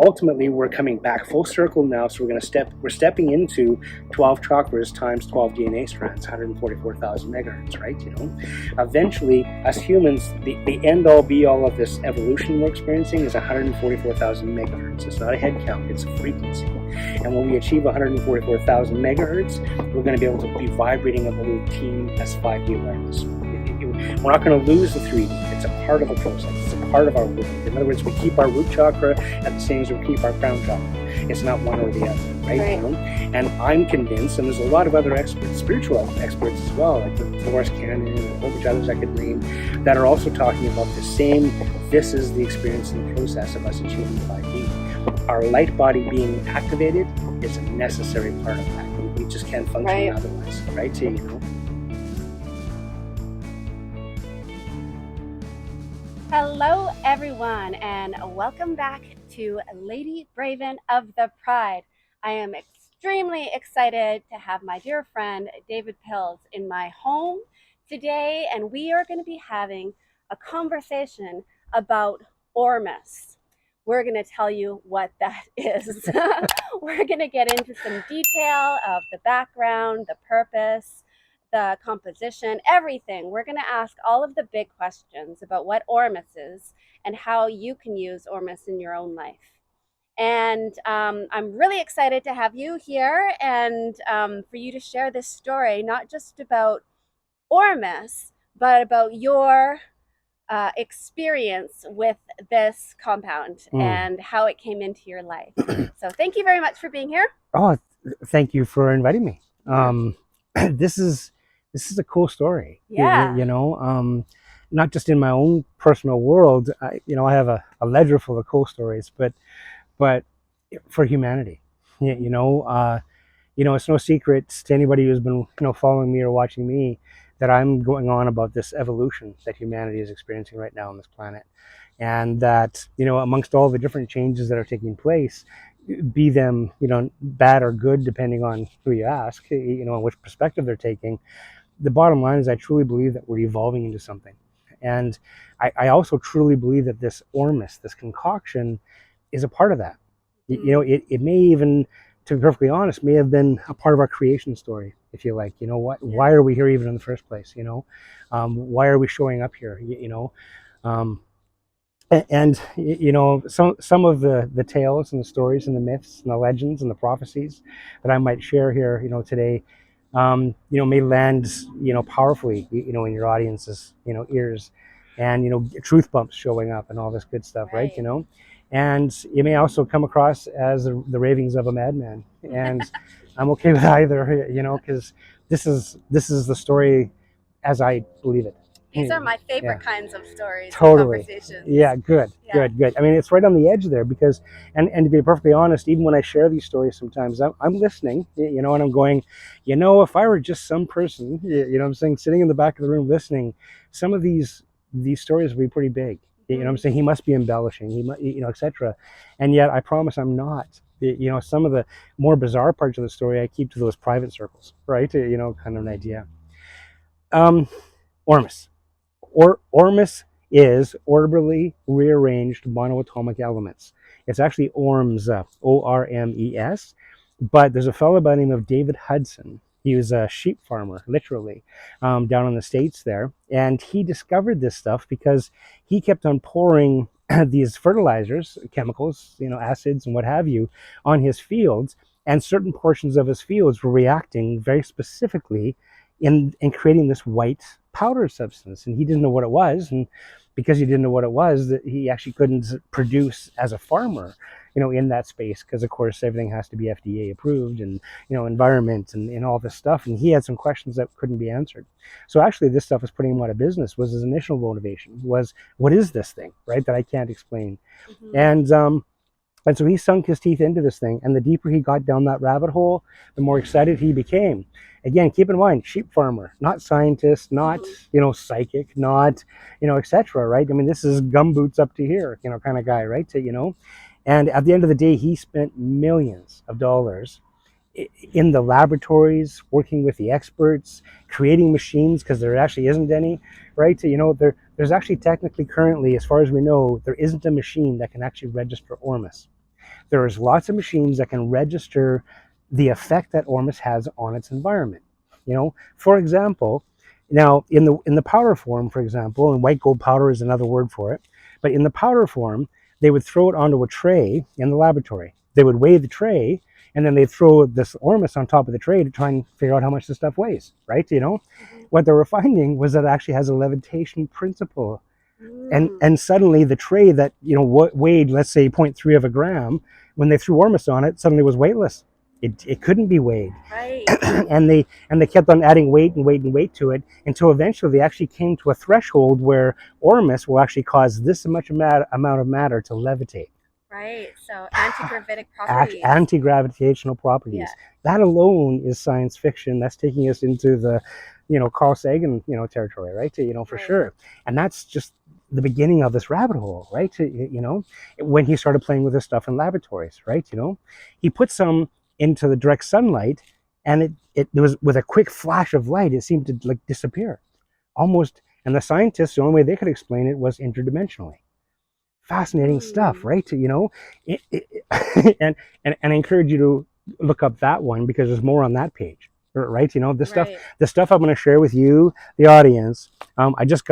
ultimately we're coming back full circle now. So we're stepping into 12 chakras times 12 DNA strands, 144,000 megahertz, right? Eventually, as humans, the end all be all of this evolution we're experiencing is 144,000 megahertz. It's not a head count, it's a frequency. And when we achieve 144,000 megahertz, we're going to be able to be vibrating a little team as 5D awareness. We're not going to lose the 3D. It's a part of the process. It's a part of our work. In other words, we keep our root chakra at the same as we keep our crown chakra. It's not one or the other, right? And I'm convinced, and there's a lot of other experts, spiritual experts as well, like Dolores Cannon and a whole bunch of others I could name, that are also talking about the same. This is the experience and the process of us achieving 5D. Our light body being activated is a necessary part of that. We just can't function otherwise, right? Hello everyone, and welcome back to Lady Braven of the Pride. I am extremely excited to have my dear friend David Pilz in my home today, and we are going to be having a conversation about ORMUS. We're going to tell you what that is. We're going to get into some detail of the background, the purpose, the composition, everything. We're going to ask all of the big questions about what ORMUS is and how you can use ORMUS in your own life. And I'm really excited to have you here and for you to share this story, not just about ORMUS, but about your experience with this compound and how it came into your life. So thank you very much for being here. Oh, thank you for inviting me. This is a cool story. Yeah. Not just in my own personal world. I have a ledger full of cool stories, but for humanity. It's no secret to anybody who's been following me or watching me that I'm going on about this evolution that humanity is experiencing right now on this planet, and that amongst all the different changes that are taking place, be them bad or good depending on who you ask, and which perspective they're taking. The bottom line is I truly believe that we're evolving into something. And I also truly believe that this ORMUS, this concoction, is a part of that. It may even, to be perfectly honest, may have been a part of our creation story, if you like. Why are we here even in the first place? Why are we showing up here? Some of the tales and the stories and the myths and the legends and the prophecies that I might share here, today, may land, powerfully, in your audience's, ears, and, truth bumps showing up and all this good stuff, right? And it may also come across as the ravings of a madman, and I'm okay with either, because this is the story as I believe it. These are my favorite kinds of stories. Totally. And conversations. Yeah, good. I mean, it's right on the edge there because, and to be perfectly honest, even when I share these stories, sometimes I'm listening, and I'm going, if I were just some person, I'm saying, sitting in the back of the room listening, some of these stories would be pretty big. I'm saying he must be embellishing, he might, etc. And yet I promise I'm not. Some of the more bizarre parts of the story I keep to those private circles, right? Kind of an idea. ORMUS. ORMUS is orbitally rearranged monoatomic elements. It's actually ORMS, O-R-M-E-S, but there's a fellow by the name of David Hudson. He was a sheep farmer, literally, down in the States there, and he discovered this stuff because he kept on pouring these fertilizers, chemicals, acids and what have you, on his fields, and certain portions of his fields were reacting very specifically in creating this white powder substance, and he didn't know what it was, and because he didn't know what it was, that he actually couldn't produce as a farmer, in that space, because of course everything has to be FDA approved, and environment and all this stuff, and he had some questions that couldn't be answered. So actually this stuff was putting him out of business. Was his initial motivation was, what is this thing, right, that I can't explain? And so he sunk his teeth into this thing, and the deeper he got down that rabbit hole, the more excited he became. Again, keep in mind, sheep farmer, not scientist, not, psychic, not, etc., right? I mean, this is gumboots up to here, kind of guy, right? And at the end of the day, he spent millions of dollars in the laboratories, working with the experts, creating machines, because there actually isn't any, right? There's actually technically currently, as far as we know, there isn't a machine that can actually register ORMUS. There's lots of machines that can register the effect that ORMUS has on its environment. For example, now in the powder form, for example, and white gold powder is another word for it, but in the powder form, they would throw it onto a tray in the laboratory. They would weigh the tray, and then they'd throw this ORMUS on top of the tray to try and figure out how much the stuff weighs, right? What they were finding was that it actually has a levitation principle. And suddenly the tray that weighed, let's say, 0.3 of a gram, when they threw ORMUS on it, suddenly was weightless. It couldn't be weighed. Right. and they kept on adding weight and weight and weight to it until eventually they actually came to a threshold where ORMUS will actually cause this much amount of matter to levitate. Right. So anti-gravitic properties. Anti-gravitational properties. Yeah. That alone is science fiction. That's taking us into the, Carl Sagan, territory, right? For Right. sure. And that's just the beginning of this rabbit hole, right? When he started playing with this stuff in laboratories, right? He put some into the direct sunlight, and it was with a quick flash of light, it seemed to like disappear, almost. And the scientists, the only way they could explain it was interdimensionally. Fascinating stuff, right? And I encourage you to look up that one because there's more on that page, right? The stuff I'm going to share with you, the audience. I just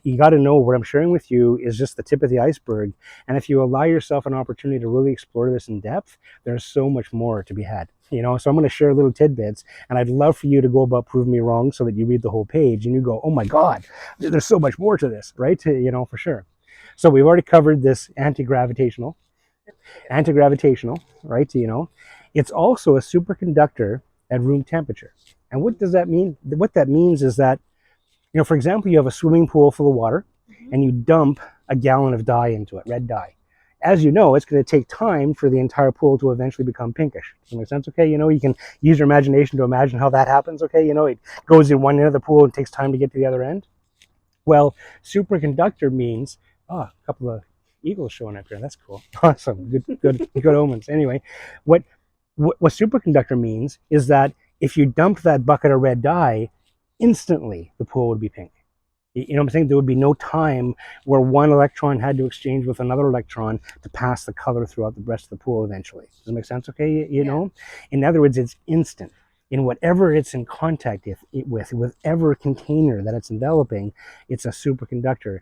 you got to know what I'm sharing with you is just the tip of the iceberg. And if you allow yourself an opportunity to really explore this in depth, there's so much more to be had. So I'm going to share little tidbits, and I'd love for you to go about proving me wrong so that you read the whole page and you go, oh my God, there's so much more to this, right? For sure. So we've already covered this anti-gravitational, right? It's also a superconductor at room temperature. And what does that mean? What that means is that, for example, you have a swimming pool full of water, and you dump a gallon of dye into it, red dye. As you know, it's going to take time for the entire pool to eventually become pinkish. Does that make sense? Okay, you can use your imagination to imagine how that happens. Okay, it goes in one end of the pool and takes time to get to the other end. Well, superconductor means, a couple of eagles showing up here. That's cool. Awesome. Good omens. Anyway, what superconductor means is that if you dumped that bucket of red dye, instantly the pool would be pink. What I'm saying? There would be no time where one electron had to exchange with another electron to pass the color throughout the rest of the pool eventually. Does that make sense? Okay, In other words, it's instant. In whatever it's in contact with whatever container that it's enveloping, it's a superconductor.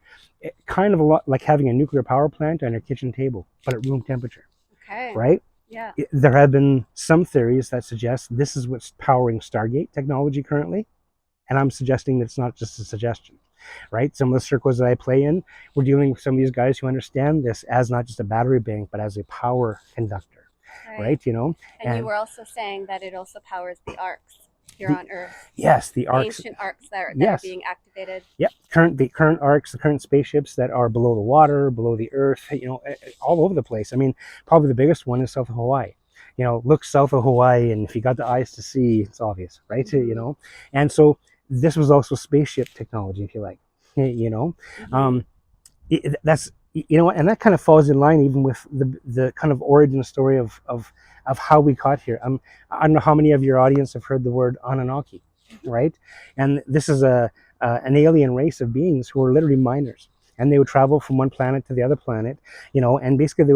Kind of a lot like having a nuclear power plant on your kitchen table, but at room temperature. Okay. Right? Yeah. There have been some theories that suggest this is what's powering Stargate technology currently, and I'm suggesting that it's not just a suggestion. Right? Some of the circles that I play in, we're dealing with some of these guys who understand this as not just a battery bank, but as a power conductor. Right? And you were also saying that it also powers the arcs here on Earth. Yes, the arcs. Ancient arcs that are being activated. Yep, the current arcs, the current spaceships that are below the water, below the Earth, all over the place. I mean, probably the biggest one is south of Hawaii. Look south of Hawaii, and if you got the eyes to see, it's obvious, right? And so this was also spaceship technology, if you like. That's and that kind of falls in line even with the kind of origin story of how we got here. I don't know how many of your audience have heard the word Annunaki, right? And this is an alien race of beings who are literally miners, and they would travel from one planet to the other planet, and basically they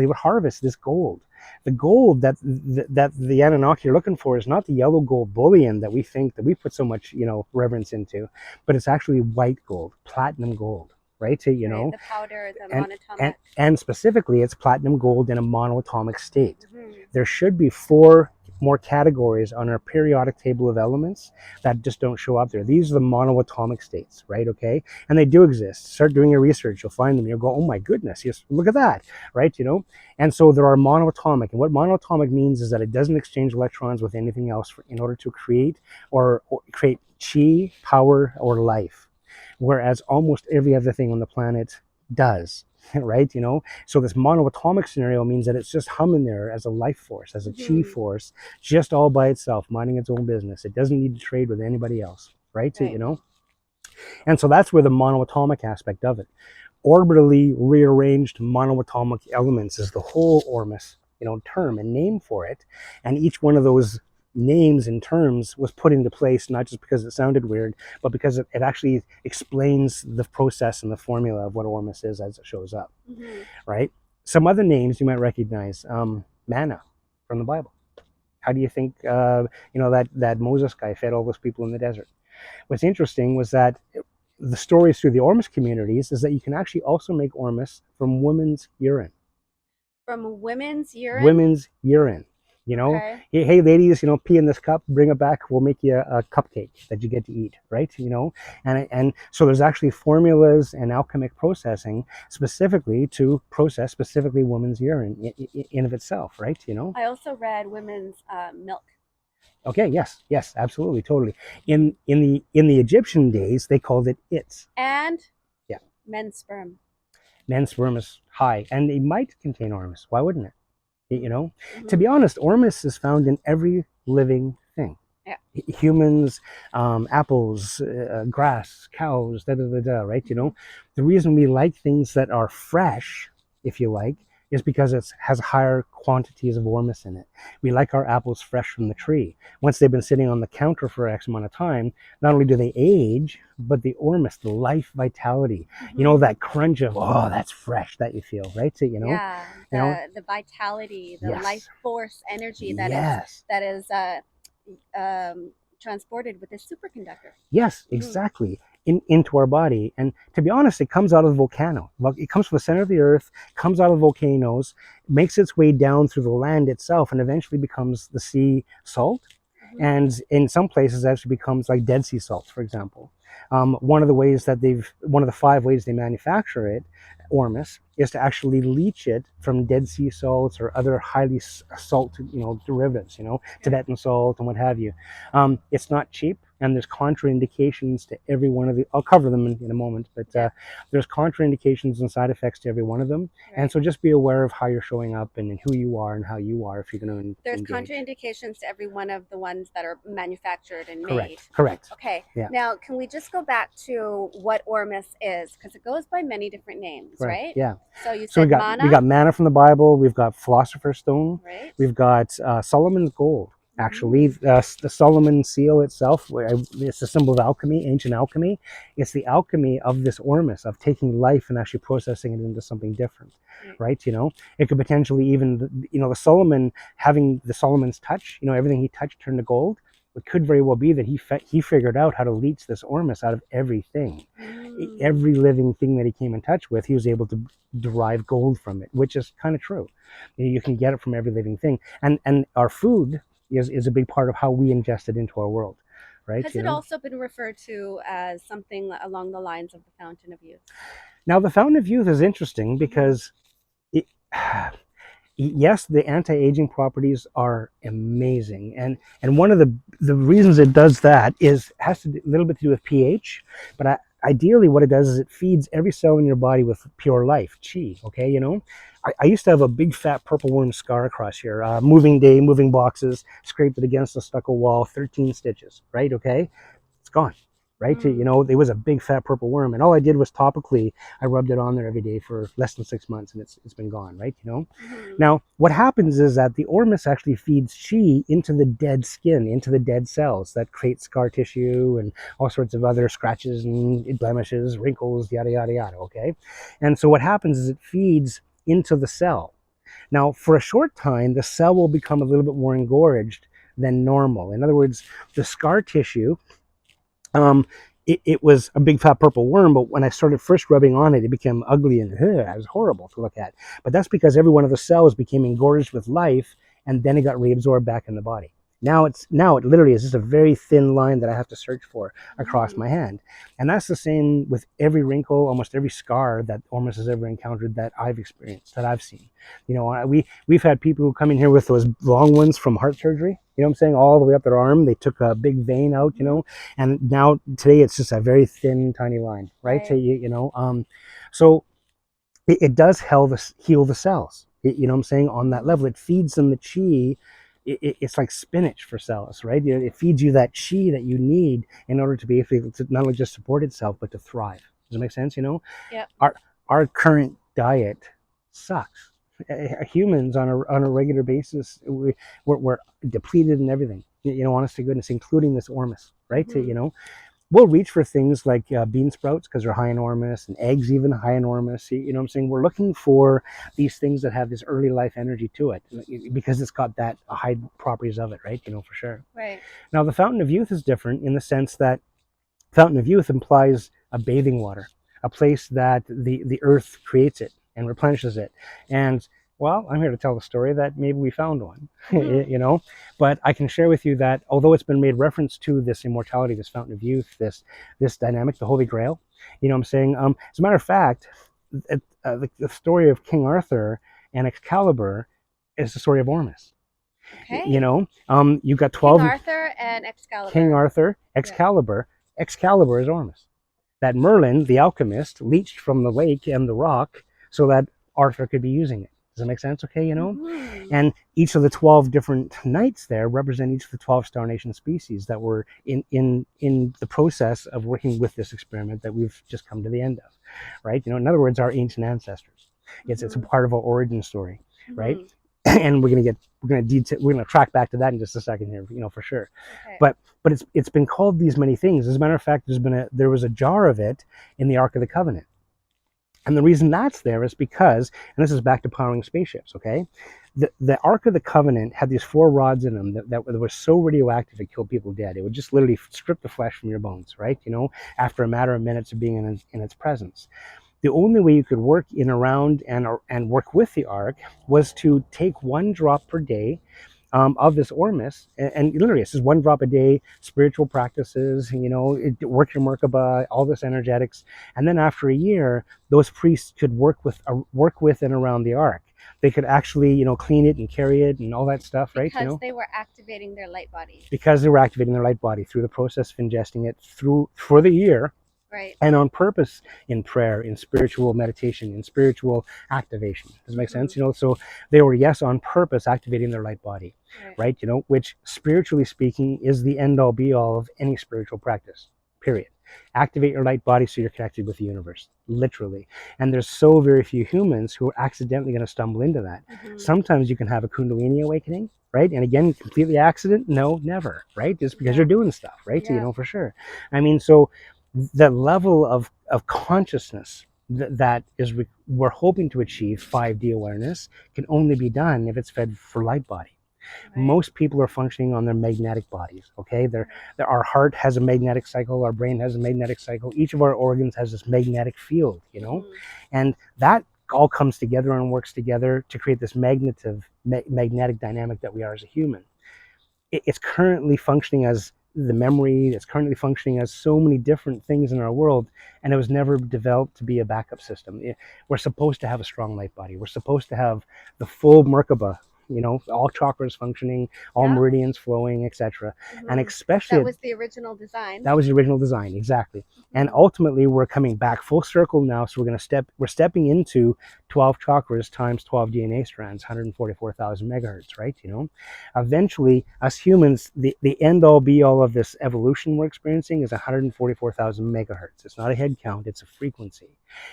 would harvest this gold. The gold that the Anunnaki are looking for is not the yellow gold bullion that we think that we put so much reverence into, but it's actually white gold, platinum gold. Right, the powder, the monatomic, and specifically, it's platinum gold in a monoatomic state. There should be 4 more categories on our periodic table of elements that just don't show up there. These are the monoatomic states, right? Okay, and they do exist. Start doing your research, you'll find them. You'll go, oh my goodness, yes, look at that, right? And so there are monoatomic, and what monoatomic means is that it doesn't exchange electrons with anything else in order to create or create chi, power, or life. Whereas almost every other thing on the planet does, right? So this monoatomic scenario means that it's just humming there as a life force, as a chi force, just all by itself, minding its own business. It doesn't need to trade with anybody else, right? And so that's where the monoatomic aspect of it. Orbitally rearranged monoatomic elements is the whole ORMUS, term and name for it. And each one of those names and terms was put into place not just because it sounded weird, but because it actually explains the process and the formula of what ORMUS is as it shows up, right? Some other names you might recognize: Manna from the Bible. How do you think that Moses guy fed all those people in the desert? What's interesting was that the stories through the Ormus communities is that you can actually also make Ormus from women's urine. From women's urine? Women's urine. Okay. Hey ladies, pee in this cup, bring it back, we'll make you a cupcake that you get to eat, right? And so there's actually formulas and alchemic processing specifically to process specifically women's urine in of itself, right? I also read women's milk. Okay, yes, absolutely, totally. In the Egyptian days, they called it its. And yeah, men's sperm. Men's sperm is high, and they might contain Ormus. Why wouldn't it? Mm-hmm. To be honest, Ormus is found in every living thing. Yeah. Humans, apples, grass, cows, right? The reason we like things that are fresh, if you like, is because it has higher quantities of Ormus in it. We like our apples fresh from the tree. Once they've been sitting on the counter for X amount of time, not only do they age, but the Ormus, the life vitality, that crunch of, oh, that's fresh, that you feel, right? So, yeah, the vitality, the yes. life force energy that yes. is transported with this superconductor. Yes, exactly. Into our body. And to be honest, it comes out of the volcano. It comes from the center of the earth, comes out of volcanoes, makes its way down through the land itself, and eventually becomes the sea salt. And in some places, it actually becomes like Dead Sea salt, for example. One of the 5 ways they manufacture it, Ormus, is to actually leach it from Dead Sea salts or other highly salted, derivatives, Tibetan salt and what have you. It's not cheap, and there's contraindications to every one of the. I'll cover them in a moment, but there's contraindications and side effects to every one of them. Right. And so just be aware of how you're showing up and who you are and how you are if you're going to. There's contraindications to every one of the ones that are manufactured and made. Correct. Okay. Yeah. Now, can we just go back to what Ormus is? Because it goes by many different names, right? Yeah. So you said Manna? We got Manna from the Bible. We've got Philosopher Stone. Right. We've got Solomon's Gold. Actually, the Solomon seal itself, it's a symbol of alchemy, ancient alchemy. It's the alchemy of this Ormus, of taking life and actually processing it into something different, right? It could potentially even, the Solomon, having the Solomon's touch, everything he touched turned to gold. It could very well be that he figured out how to leach this Ormus out of everything. Every living thing that he came in touch with, he was able to derive gold from it, which is kind of true. You can get it from every living thing. And our food is a big part of how we ingest it into our world, right? Has it also been referred to as something along the lines of the Fountain of Youth? Now, the Fountain of Youth is interesting because yes, the anti-aging properties are amazing, and one of the reasons it does that has a little bit to do with pH, but ideally what it does is it feeds every cell in your body with pure life, chi. Okay, I used to have a big fat purple worm scar across here. Moving boxes, scraped it against the stucco wall, 13 stitches. Right, okay, it's gone. Right, it was a big fat purple worm, and all I did was topically, I rubbed it on there every day for less than 6 months, and it's been gone. Right, Now, what happens is that the Ormus actually feeds chi into the dead skin, into the dead cells that create scar tissue and all sorts of other scratches and blemishes, wrinkles, yada yada yada. Okay, and so what happens is it feeds into the cell. Now, for a short time, the cell will become a little bit more engorged than normal. In other words, the scar tissue. It was a big fat purple worm, but when I started first rubbing on it, it became ugly and it was horrible to look at. But that's because every one of the cells became engorged with life, and then it got reabsorbed back in the body. Now it literally is just a very thin line that I have to search for across my hand. And that's the same with every wrinkle, almost every scar that Ormus has ever encountered that I've experienced, that I've seen. We've had people who come in here with those long ones from heart surgery, what I'm saying, all the way up their arm. They took a big vein out, and now today it's just a very thin, tiny line, right? So it does heal the cells, what I'm saying, on that level. It feeds them the chi. It's like spinach for cells, right? It feeds you that chi that you need in order to be able to not only just support itself, but to thrive. Does it make sense? Yep. Our current diet sucks. Humans on a regular basis, we're depleted in everything. Honest to goodness, including this Ormus, right? we'll reach for things like bean sprouts because they're high in ormus, and eggs even high in ormus. You know what I'm saying? We're looking for these things that have this early life energy to it because it's got that high properties of it, right? For sure. Right. Now, the fountain of youth is different in the sense that fountain of youth implies a bathing water, a place that the earth creates it and replenishes it. And well, I'm here to tell the story that maybe we found one, but I can share with you that although it's been made reference to this immortality, this fountain of youth, this dynamic, the Holy Grail, I'm saying, as a matter of fact, the story of King Arthur and Excalibur is the story of Ormus. Okay. You've got 12. King Arthur and Excalibur. King Arthur, Excalibur. Yeah. Excalibur is Ormus. That Merlin, the alchemist, leached from the lake and the rock so that Arthur could be using it. Does that make sense? Okay, Mm-hmm. And each of the 12 different knights there represent each of the 12 Star Nation species that were in the process of working with this experiment that we've just come to the end of, right? In other words, our ancient ancestors. It's a part of our origin story, right? And we're gonna track back to that in just a second here, for sure. Okay. But it's been called these many things. As a matter of fact, there was a jar of it in the Ark of the Covenant. And the reason that's there is because, and this is back to powering spaceships, okay? The Ark of the Covenant had these 4 rods in them that were so radioactive it killed people dead. It would just literally strip the flesh from your bones, right? After a matter of minutes of being in its presence. The only way you could work in, around, and work with the Ark was to take 1 drop per day of this Ormus, and literally this is 1 drop a day, spiritual practices, work your Merkaba, all this energetics, and then after a year, those priests could work with and around the Ark. They could actually, clean it and carry it and all that stuff, right? Because they were activating their light body. Because they were activating their light body through the process of ingesting it for the year. Right. And on purpose, in prayer, in spiritual meditation, in spiritual activation. Does it make sense? So they were, yes, on purpose activating their light body, right? Which spiritually speaking is the end all be all of any spiritual practice, period. Activate your light body so you're connected with the universe, literally. And there's so very few humans who are accidentally going to stumble into that. Sometimes you can have a Kundalini awakening, right? And again, completely accident? No, never, right? Just because you're doing stuff, right? Yeah. For sure. I mean, so the level of consciousness that is we're hoping to achieve, 5D awareness, can only be done if it's fed for light body. Right. Most people are functioning on their magnetic bodies, okay? Our heart has a magnetic cycle, our brain has a magnetic cycle, each of our organs has this magnetic field, and that all comes together and works together to create this magnetic dynamic that we are as a human. It's currently functioning as the memory, it's currently functioning as so many different things in our world, and it was never developed to be a backup system. We're supposed to have a strong light body. We're supposed to have the full Merkaba, all chakras functioning, all meridians flowing, etc. And especially that was the original design. That was the original design, exactly. And ultimately, we're coming back full circle now. So we're stepping into 12 chakras times 12 DNA strands, 144,000 megahertz, right? Eventually, us humans, the end all be all of this evolution we're experiencing is 144,000 megahertz. It's not a head count, it's a frequency.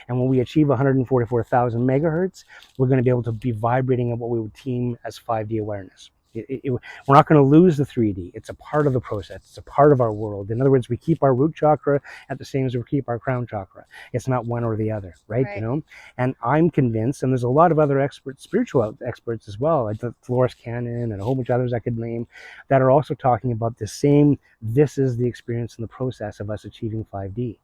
And when we achieve 144,000 megahertz, we're going to be able to be vibrating at what we would team as 5D awareness. We're not going to lose the 3D. It's a part of the process. It's a part of our world. In other words, we keep our root chakra at the same as we keep our crown chakra. It's not one or the other, right? And I'm convinced, and there's a lot of other experts, spiritual experts as well, like Dolores Cannon and a whole bunch of others I could name, that are also talking about the same. This is the experience and the process of us achieving 5D.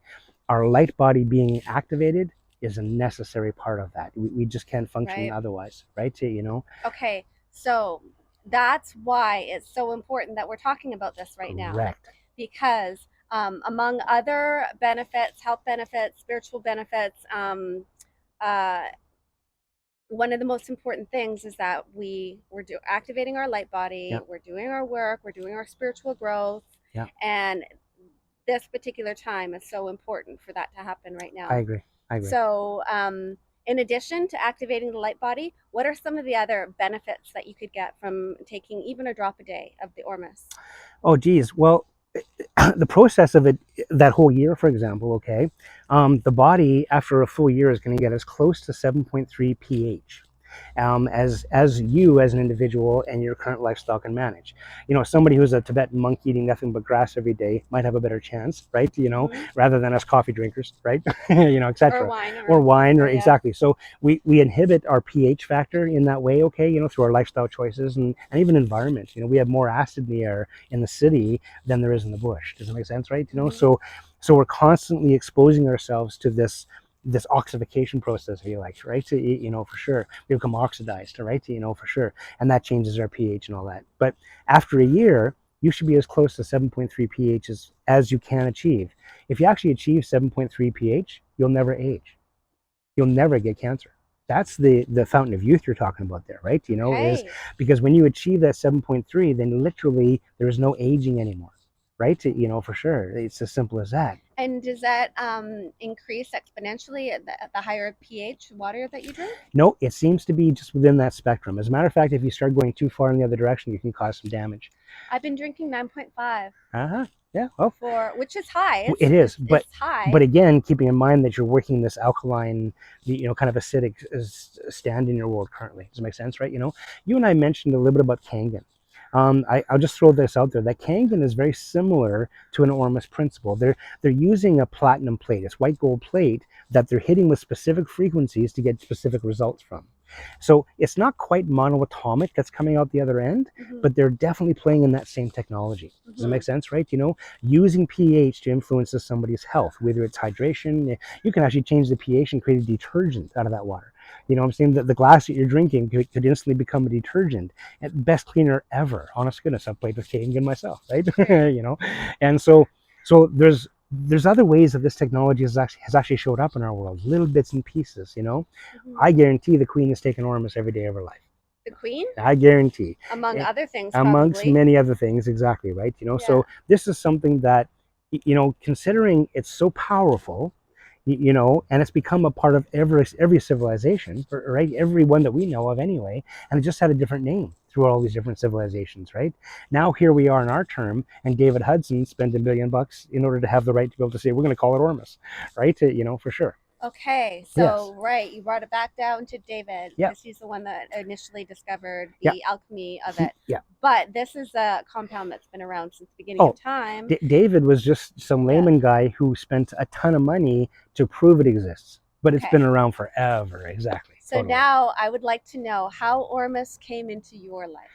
Our light body being activated is a necessary part of that. We just can't function otherwise, right? Okay, so that's why it's so important that we're talking about this right now. Because among other benefits, health benefits, spiritual benefits, one of the most important things is that we're activating our light body, we're doing our work, we're doing our spiritual growth, and this particular time is so important for that to happen right now. I agree. So in addition to activating the light body, what are some of the other benefits that you could get from taking even a drop a day of the Ormus? Oh, geez. Well, the process of it, that whole year, for example, okay, the body after a full year is going to get as close to 7.3 pH. as you as an individual and your current lifestyle can manage. Somebody who's a Tibetan monk eating nothing but grass every day might have a better chance, right? Rather than us coffee drinkers, right? Or Etc. wine, Or wine, or yeah. exactly. So we inhibit our pH factor in that way, okay? Through our lifestyle choices and even environment. We have more acid in the air in the city than there is in the bush. Does that make sense, right? So we're constantly exposing ourselves to this oxidification process, if you like, right? So, for sure, we become oxidized, right? For sure, and that changes our pH and all that. But after a year, you should be as close to 7.3 pH as you can achieve. If you actually achieve 7.3 pH, you'll never age. You'll never get cancer. That's the fountain of youth you're talking about there, right? Is because when you achieve that 7.3, then literally there is no aging anymore, right? For sure, it's as simple as that. And does that increase exponentially at the higher pH water that you drink? No, it seems to be just within that spectrum. As a matter of fact, if you start going too far in the other direction, you can cause some damage. I've been drinking 9.5. Yeah. Oh, which is high. It is, but it's high. But again, keeping in mind that you're working this alkaline, kind of acidic stand in your world currently. Does it make sense, right? You and I mentioned a little bit about Kangen. I'll just throw this out there. That Kangen is very similar to an Ormus principle. They're using a platinum plate. It's white gold plate that they're hitting with specific frequencies to get specific results from. So it's not quite monoatomic that's coming out the other end, but they're definitely playing in that same technology. Does it make sense, right? Using pH to influence somebody's health, whether it's hydration, you can actually change the pH and create a detergent out of that water. I'm saying that the glass that you're drinking could instantly become a detergent. Best cleaner ever. Honest goodness, I've played with Kangen myself, right? And so there's other ways that this technology has actually showed up in our world, little bits and pieces. I guarantee the Queen is taking Ormus every day of her life. The Queen? I guarantee. Among other things, amongst probably. many other things, exactly, right? So this is something that, considering it's so powerful, and it's become a part of every civilization, right? Every one that we know of anyway, and it just had a different name through all these different civilizations, right? Now here we are in our term, and David Hudson spent $1 billion in order to have the right to be able to say, we're going to call it Ormus, right? For sure. Okay, so right, you brought it back down to David. Yeah. Because he's the one that initially discovered the alchemy of it. Yeah. But this is a compound that's been around since the beginning of time. David was just some layman guy who spent a ton of money to prove it exists. But it's been around forever, exactly. So now I would like to know how Ormus came into your life.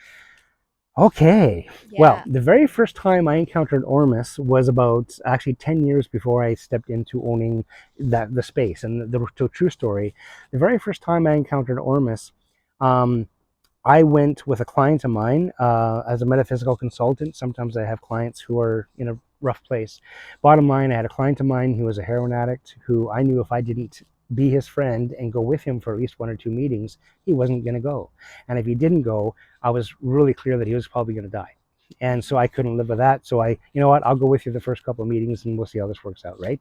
Okay. Yeah. Well, the very first time I encountered Ormus was about actually 10 years before I stepped into owning the space. And the true story, the very first time I encountered Ormus, I went with a client of mine as a metaphysical consultant. Sometimes I have clients who are in a rough place. Bottom line, I had a client of mine who was a heroin addict who I knew if I didn't be his friend and go with him for at least 1 or 2 meetings, he wasn't going to go. And if he didn't go, I was really clear that he was probably going to die. And so I couldn't live with that. So you know what, I'll go with you the first couple of meetings and we'll see how this works out, right?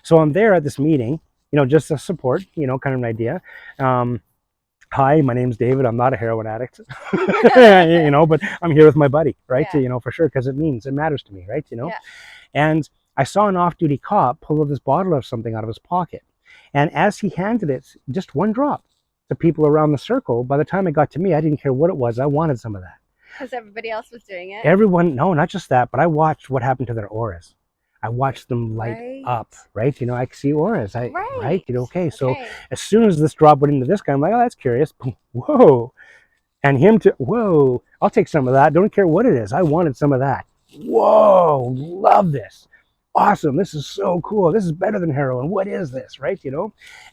So I'm there at this meeting, just a support, kind of an idea. Hi, my name's David. I'm not a heroin addict, but I'm here with my buddy, right? For sure, because it matters to me, right? And I saw an off-duty cop pull this bottle of something out of his pocket. And as he handed it, just one drop to people around the circle, by the time it got to me, I didn't care what it was. I wanted some of that. Because everybody else was doing it? Everyone, no, not just that, but I watched what happened to their auras. I watched them light up, right? I could see auras, right? Okay, so as soon as this drop went into this guy, I'm like, oh, that's curious. Whoa. And him too, whoa, I'll take some of that. Don't care what it is. I wanted some of that. Whoa, love this. Awesome, this is so cool. This is better than heroin. What is this, right?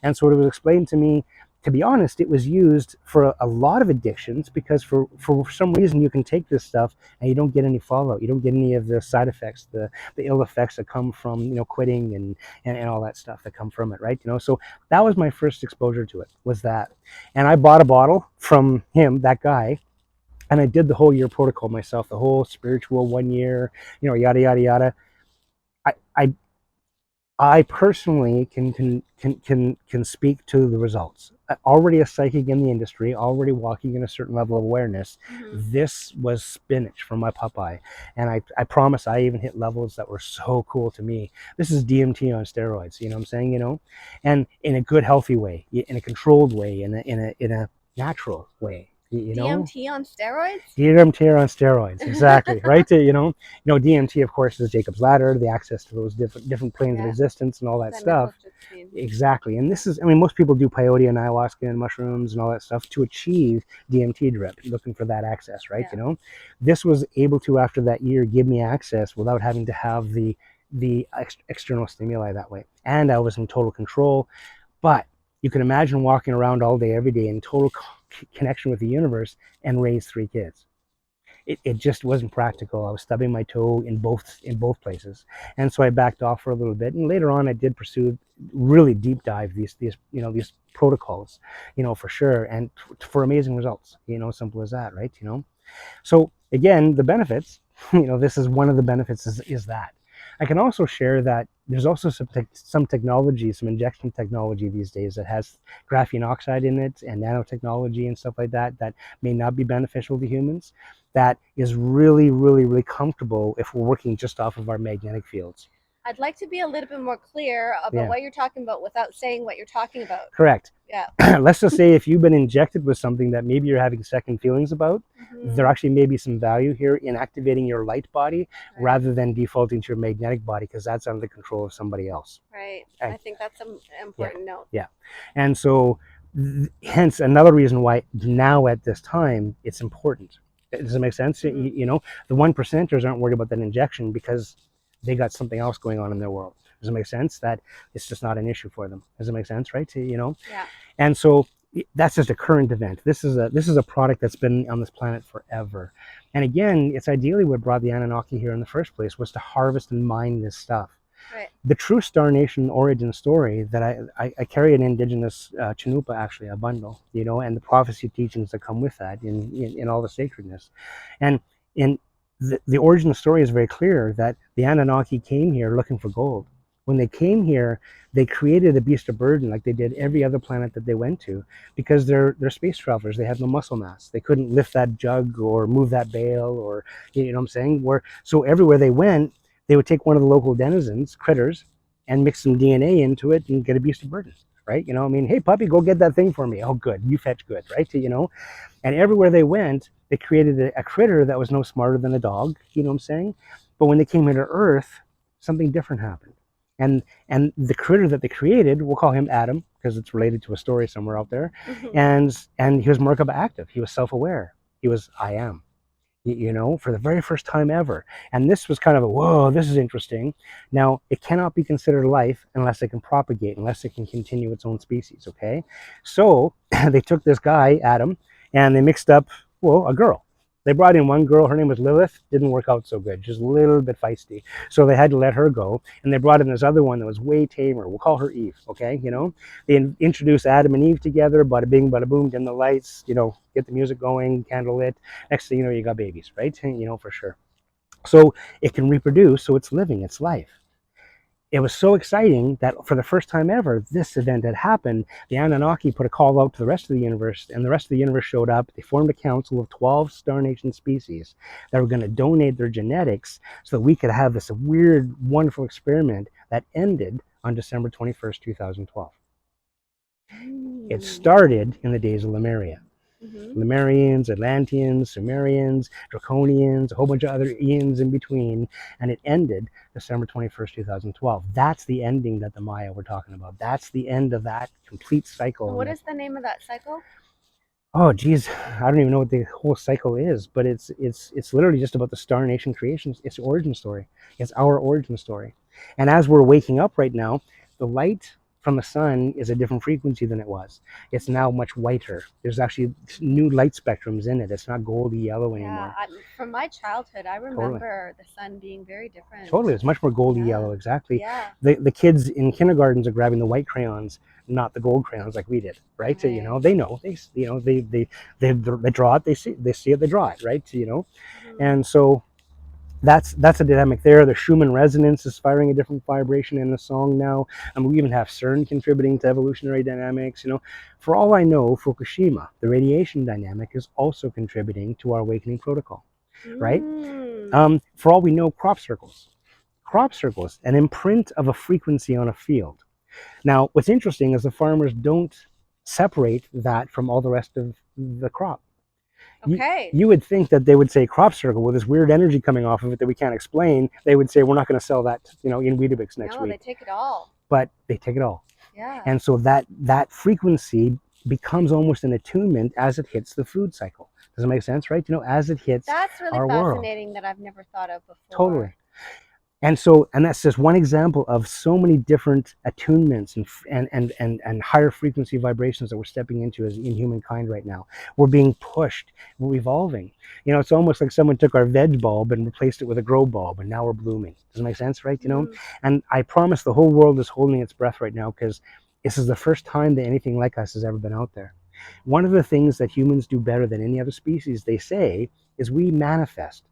And so it was explained to me, to be honest, it was used for a lot of addictions because for some reason you can take this stuff and you don't get any fallout. You don't get any of the side effects, the ill effects that come from, quitting and all that stuff that come from it, right? So that was my first exposure to it, was that. And I bought a bottle from him, that guy, and I did the whole year protocol myself, the whole spiritual 1 year, yada, yada, yada. I personally can speak to the results. Already a psychic in the industry, already walking in a certain level of awareness. This was spinach from my Popeye. And I promise I even hit levels that were so cool to me. This is DMT on steroids, you know what I'm saying, And in a good, healthy way, in a controlled way, in a natural way. You know, DMT on steroids? DMT on steroids, exactly, right? DMT, of course, is Jacob's ladder, the access to those different planes of Yeah. existence and all that stuff. Dimethyltryptamine. Exactly, and this is, I mean, most people do peyote and ayahuasca and mushrooms and all that stuff to achieve DMT drip, looking for that access, right? Yeah. This was able to, after that year, give me access without having to have the external stimuli that way, and I was in total control. But you can imagine walking around all day, every day in total connection with the universe and raise 3 kids. It just wasn't practical. I was stubbing my toe in both places, and so I backed off for a little bit. And later on, I did pursue really deep dive these protocols, for sure, and for amazing results. Simple as that, right? So again, the benefits, this is one of the benefits is that. I can also share that there's also some technology, some injection technology these days that has graphene oxide in it and nanotechnology and stuff like that that may not be beneficial to humans. That is really, really, really comfortable if we're working just off of our magnetic fields. I'd like to be a little bit more clear about what you're talking about without saying what you're talking about. Correct. Yeah. Let's just say if you've been injected with something that maybe you're having second feelings about, there actually may be some value here in activating your light body rather than defaulting to your magnetic body, because that's under the control of somebody else. Right. I think that's an important note. Yeah. And so, hence another reason why now at this time it's important. Does it make sense? The 1%ers aren't worried about that injection because they got something else going on in their world. Does it make sense? That it's just not an issue for them. Does it make sense? Right? Yeah. And so that's just a current event. This is a product that's been on this planet forever. And again, it's ideally what brought the Anunnaki here in the first place, was to harvest and mine this stuff. Right. The true Star Nation origin story that I carry an indigenous Chanupa, actually, a bundle, and the prophecy teachings that come with that in all the sacredness. And in the origin story is very clear that the Anunnaki came here looking for gold. When they came here, they created a beast of burden like they did every other planet that they went to, because they're space travelers. They had no muscle mass. They couldn't lift that jug or move that bale, or what I'm saying. So everywhere they went, they would take one of the local denizens, critters, and mix some DNA into it and get a beast of burden, right? Hey puppy, go get that thing for me. Oh, good, you fetch good, right? And everywhere they went, they created a critter that was no smarter than a dog, you know what I'm saying? But when they came into Earth, something different happened. And the critter that they created, we'll call him Adam, because it's related to a story somewhere out there. And he was Merkaba active. He was self-aware. He was I am, for the very first time ever. And this was kind of whoa, this is interesting. Now, it cannot be considered life unless it can propagate, unless it can continue its own species, okay? So they took this guy, Adam, and they mixed up, a girl. They brought in one girl, her name was Lilith, didn't work out so good, just a little bit feisty. So they had to let her go. And they brought in this other one that was way tamer. We'll call her Eve, okay? They introduced Adam and Eve together, bada bing, bada boom, dim the lights, get the music going, candle lit. Next thing you know, you got babies, right? For sure. So it can reproduce, so it's living, it's life. It was so exciting that for the first time ever, this event had happened. The Anunnaki put a call out to the rest of the universe, and the rest of the universe showed up. They formed a council of 12 Star Nation species that were going to donate their genetics so that we could have this weird, wonderful experiment that ended on December 21st, 2012. It started in the days of Lemuria. Lemurians, Atlanteans, Sumerians, Draconians, a whole bunch of other Ians in between, and it ended December 21st, 2012. That's the ending that the Maya were talking about. That's the end of that complete cycle. And what is the name of that cycle? Oh, geez, I don't even know what the whole cycle is, but it's literally just about the Star Nation creation. It's origin story. It's our origin story. And as we're waking up right now, the light from the sun is a different frequency than it was. It's now much whiter. There's actually new light spectrums in it. It's not goldy yellow anymore. From my childhood, I remember the sun being very different. Totally, it's much more goldy yellow. Exactly. Yeah. The kids in kindergartens are grabbing the white crayons, not the gold crayons like we did, right? They know they draw it. They see it. They draw it, right? And so. That's a dynamic there. The Schumann resonance is firing a different vibration in the song now. We even have CERN contributing to evolutionary dynamics. For all I know, Fukushima, the radiation dynamic, is also contributing to our awakening protocol, right? For all we know, crop circles, an imprint of a frequency on a field. Now, what's interesting is the farmers don't separate that from all the rest of the crop. Okay. You would think that they would say crop circle with this weird energy coming off of it that we can't explain. They would say we're not going to sell that, in Weetabix next No, they week. take it all. But they take it all. Yeah. And so that frequency becomes almost an attunement as it hits the food cycle. Does it make sense, right? As it hits That's really our world. fascinating that I've never thought of before. Totally. And that's just one example of so many different attunements and higher frequency vibrations that we're stepping into as in humankind right now. We're being pushed, we're evolving. It's almost like someone took our veg bulb and replaced it with a grow bulb, and now we're blooming. Does it make sense, right? And I promise the whole world is holding its breath right now, because this is the first time that anything like us has ever been out there. One of the things that humans do better than any other species, they say, is we manifest.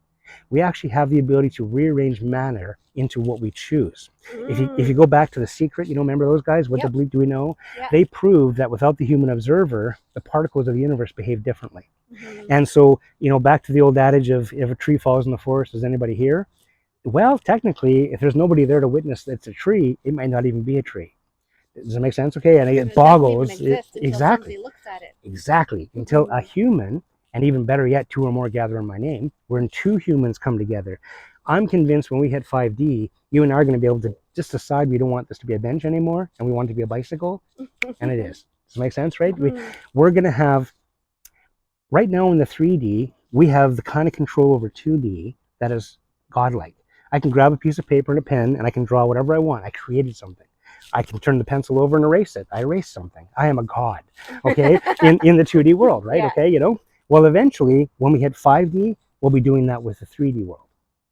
We actually have the ability to rearrange matter into what we choose. If you go back to The Secret, remember those guys? What do we know? Yep. They proved that without the human observer, the particles of the universe behave differently. And so, back to the old adage of if a tree falls in the forest, is anybody here? Well, technically, if there's nobody there to witness that it's a tree, it might not even be a tree. Does that make sense? Okay, and it boggles. Exactly. Looks at it. Exactly. Until a human, and even better yet, two or more gather in my name, when two humans come together. I'm convinced when we hit 5D, you and I are going to be able to just decide we don't want this to be a bench anymore, and we want it to be a bicycle, and it is. Does it make sense, right? We're going to have, right now in the 3D, we have the kind of control over 2D that is godlike. I can grab a piece of paper and a pen, and I can draw whatever I want. I created something. I can turn the pencil over and erase it. I erased something. I am a god, okay, in the 2D world, right? Yeah. Okay, Well, eventually, when we hit 5D, we'll be doing that with the 3D world.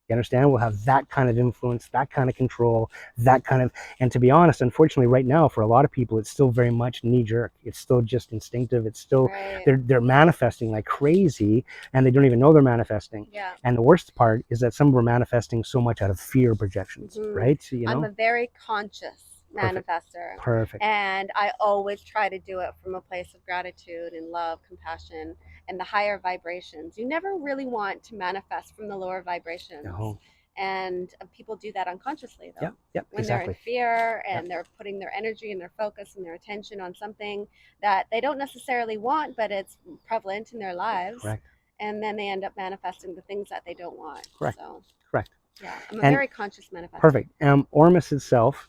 You understand? We'll have that kind of influence, that kind of control, and to be honest, unfortunately, right now, for a lot of people, it's still very much knee-jerk. It's still just instinctive. It's still, they're manifesting like crazy, and they don't even know they're manifesting. Yeah. And the worst part is that some are manifesting so much out of fear projections, right? I'm a very conscious manifester. Perfect. And I always try to do it from a place of gratitude and love, compassion, and the higher vibrations. You never really want to manifest from the lower vibrations. No. And people do that unconsciously, though. Yep, when exactly. they're in fear and they're putting their energy and their focus and their attention on something that they don't necessarily want, but it's prevalent in their lives. Correct. And then they end up manifesting the things that they don't want. Correct. So, correct. Yeah, I'm a very conscious manifester. Perfect. ORMUS itself,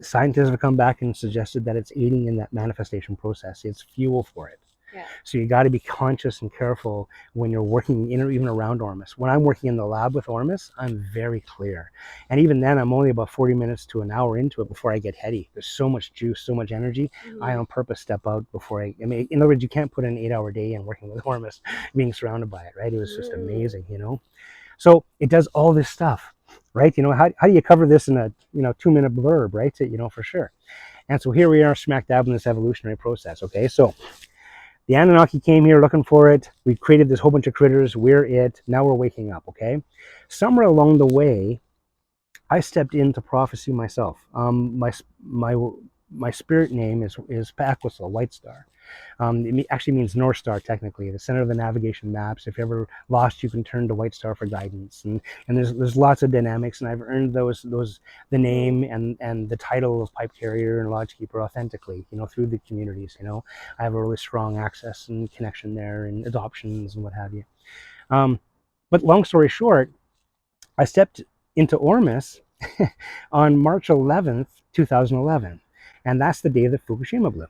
scientists have come back and suggested that it's aiding in that manifestation process. It's fuel for it. Yeah. So you got to be conscious and careful when you're working in or even around ORMUS. When I'm working in the lab with ORMUS, I'm very clear. And even then, I'm only about 40 minutes to an hour into it before I get heady. There's so much juice, so much energy. I on purpose step out before I mean, in other words, you can't put an 8-hour day in working with ORMUS, being surrounded by it, right? It was just amazing, So it does all this stuff, right? How do you cover this in a 2-minute blurb, right? For sure. And so here we are smack dab in this evolutionary process, okay? So the Annunaki came here looking for it. We created this whole bunch of critters. We're it. Now we're waking up, okay? Somewhere along the way, I stepped into prophecy myself. My spirit name is Aquifer, White Star. It actually means North Star, technically, the center of the navigation maps. If you're ever lost, you can turn to White Star for guidance. And there's lots of dynamics, and I've earned the name and the title of pipe carrier and lodge keeper authentically, through the communities. I have a really strong access and connection there, and adoptions and what have you. But long story short, I stepped into ORMUS on March 11th, 2011. And that's the day that Fukushima blew.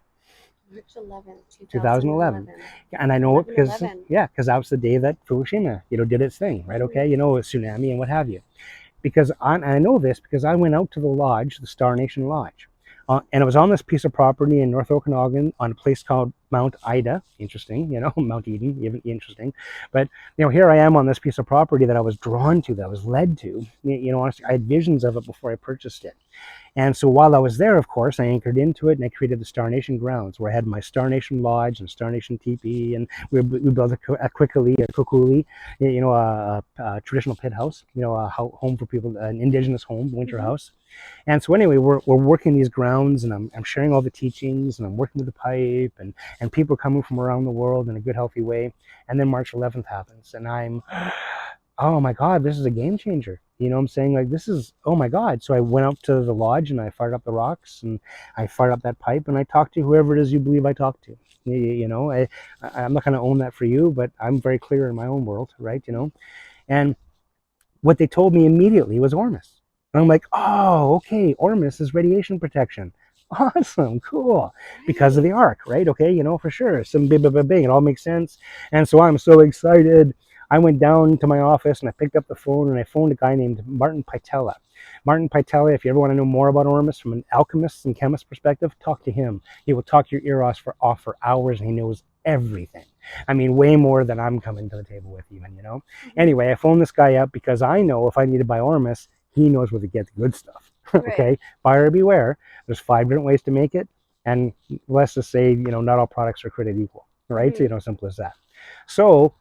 March 11th, 2011. And I know it because that was the day that Fukushima, did its thing, right? Okay, a tsunami and what have you. Because I know this because I went out to the lodge, the Star Nation Lodge. And it was on this piece of property in North Okanagan on a place called Mount Ida. Interesting, Mount Eden, interesting. But, here I am on this piece of property that I was drawn to, that I was led to. Honestly, I had visions of it before I purchased it. And so while I was there, of course, I anchored into it, and I created the Star Nation grounds, where I had my Star Nation Lodge and Star Nation teepee, and we built a kukuli, a traditional pit house, a home for people, an indigenous home, winter house. And so anyway, we're working these grounds, and I'm sharing all the teachings, and I'm working with the pipe, and people are coming from around the world in a good, healthy way. And then March 11th happens, and I'm, oh my God, this is a game changer. You know what I'm saying? Like, this is, oh my God. So I went up to the lodge and I fired up the rocks and I fired up that pipe and I talked to whoever it is you believe I talked to. You know, I'm not going to own that for you, but I'm very clear in my own world, right? You know, and what they told me immediately was Ormus. And I'm like, oh, okay, Ormus is radiation protection. Awesome, cool. Because of Right. the arc, right? Okay, you know, for sure. Some big, big, big, big. It all makes sense. And so I'm so excited. I went down to my office and I picked up the phone and I phoned a guy named Martin Pitella. Martin Pitella, if you ever want to know more about Ormus from an alchemist and chemist perspective, talk to him. He will talk your ear off for hours and he knows everything. I mean, way more than I'm coming to the table with, even, you know? Mm-hmm. Anyway, I phoned this guy up because I know if I need to buy Ormus, he knows where to get the good stuff. Right. Okay, buyer beware. There's 5 different ways to make it, and let's just say, you know, not all products are created equal, right? You Mm-hmm. know, simple as that. So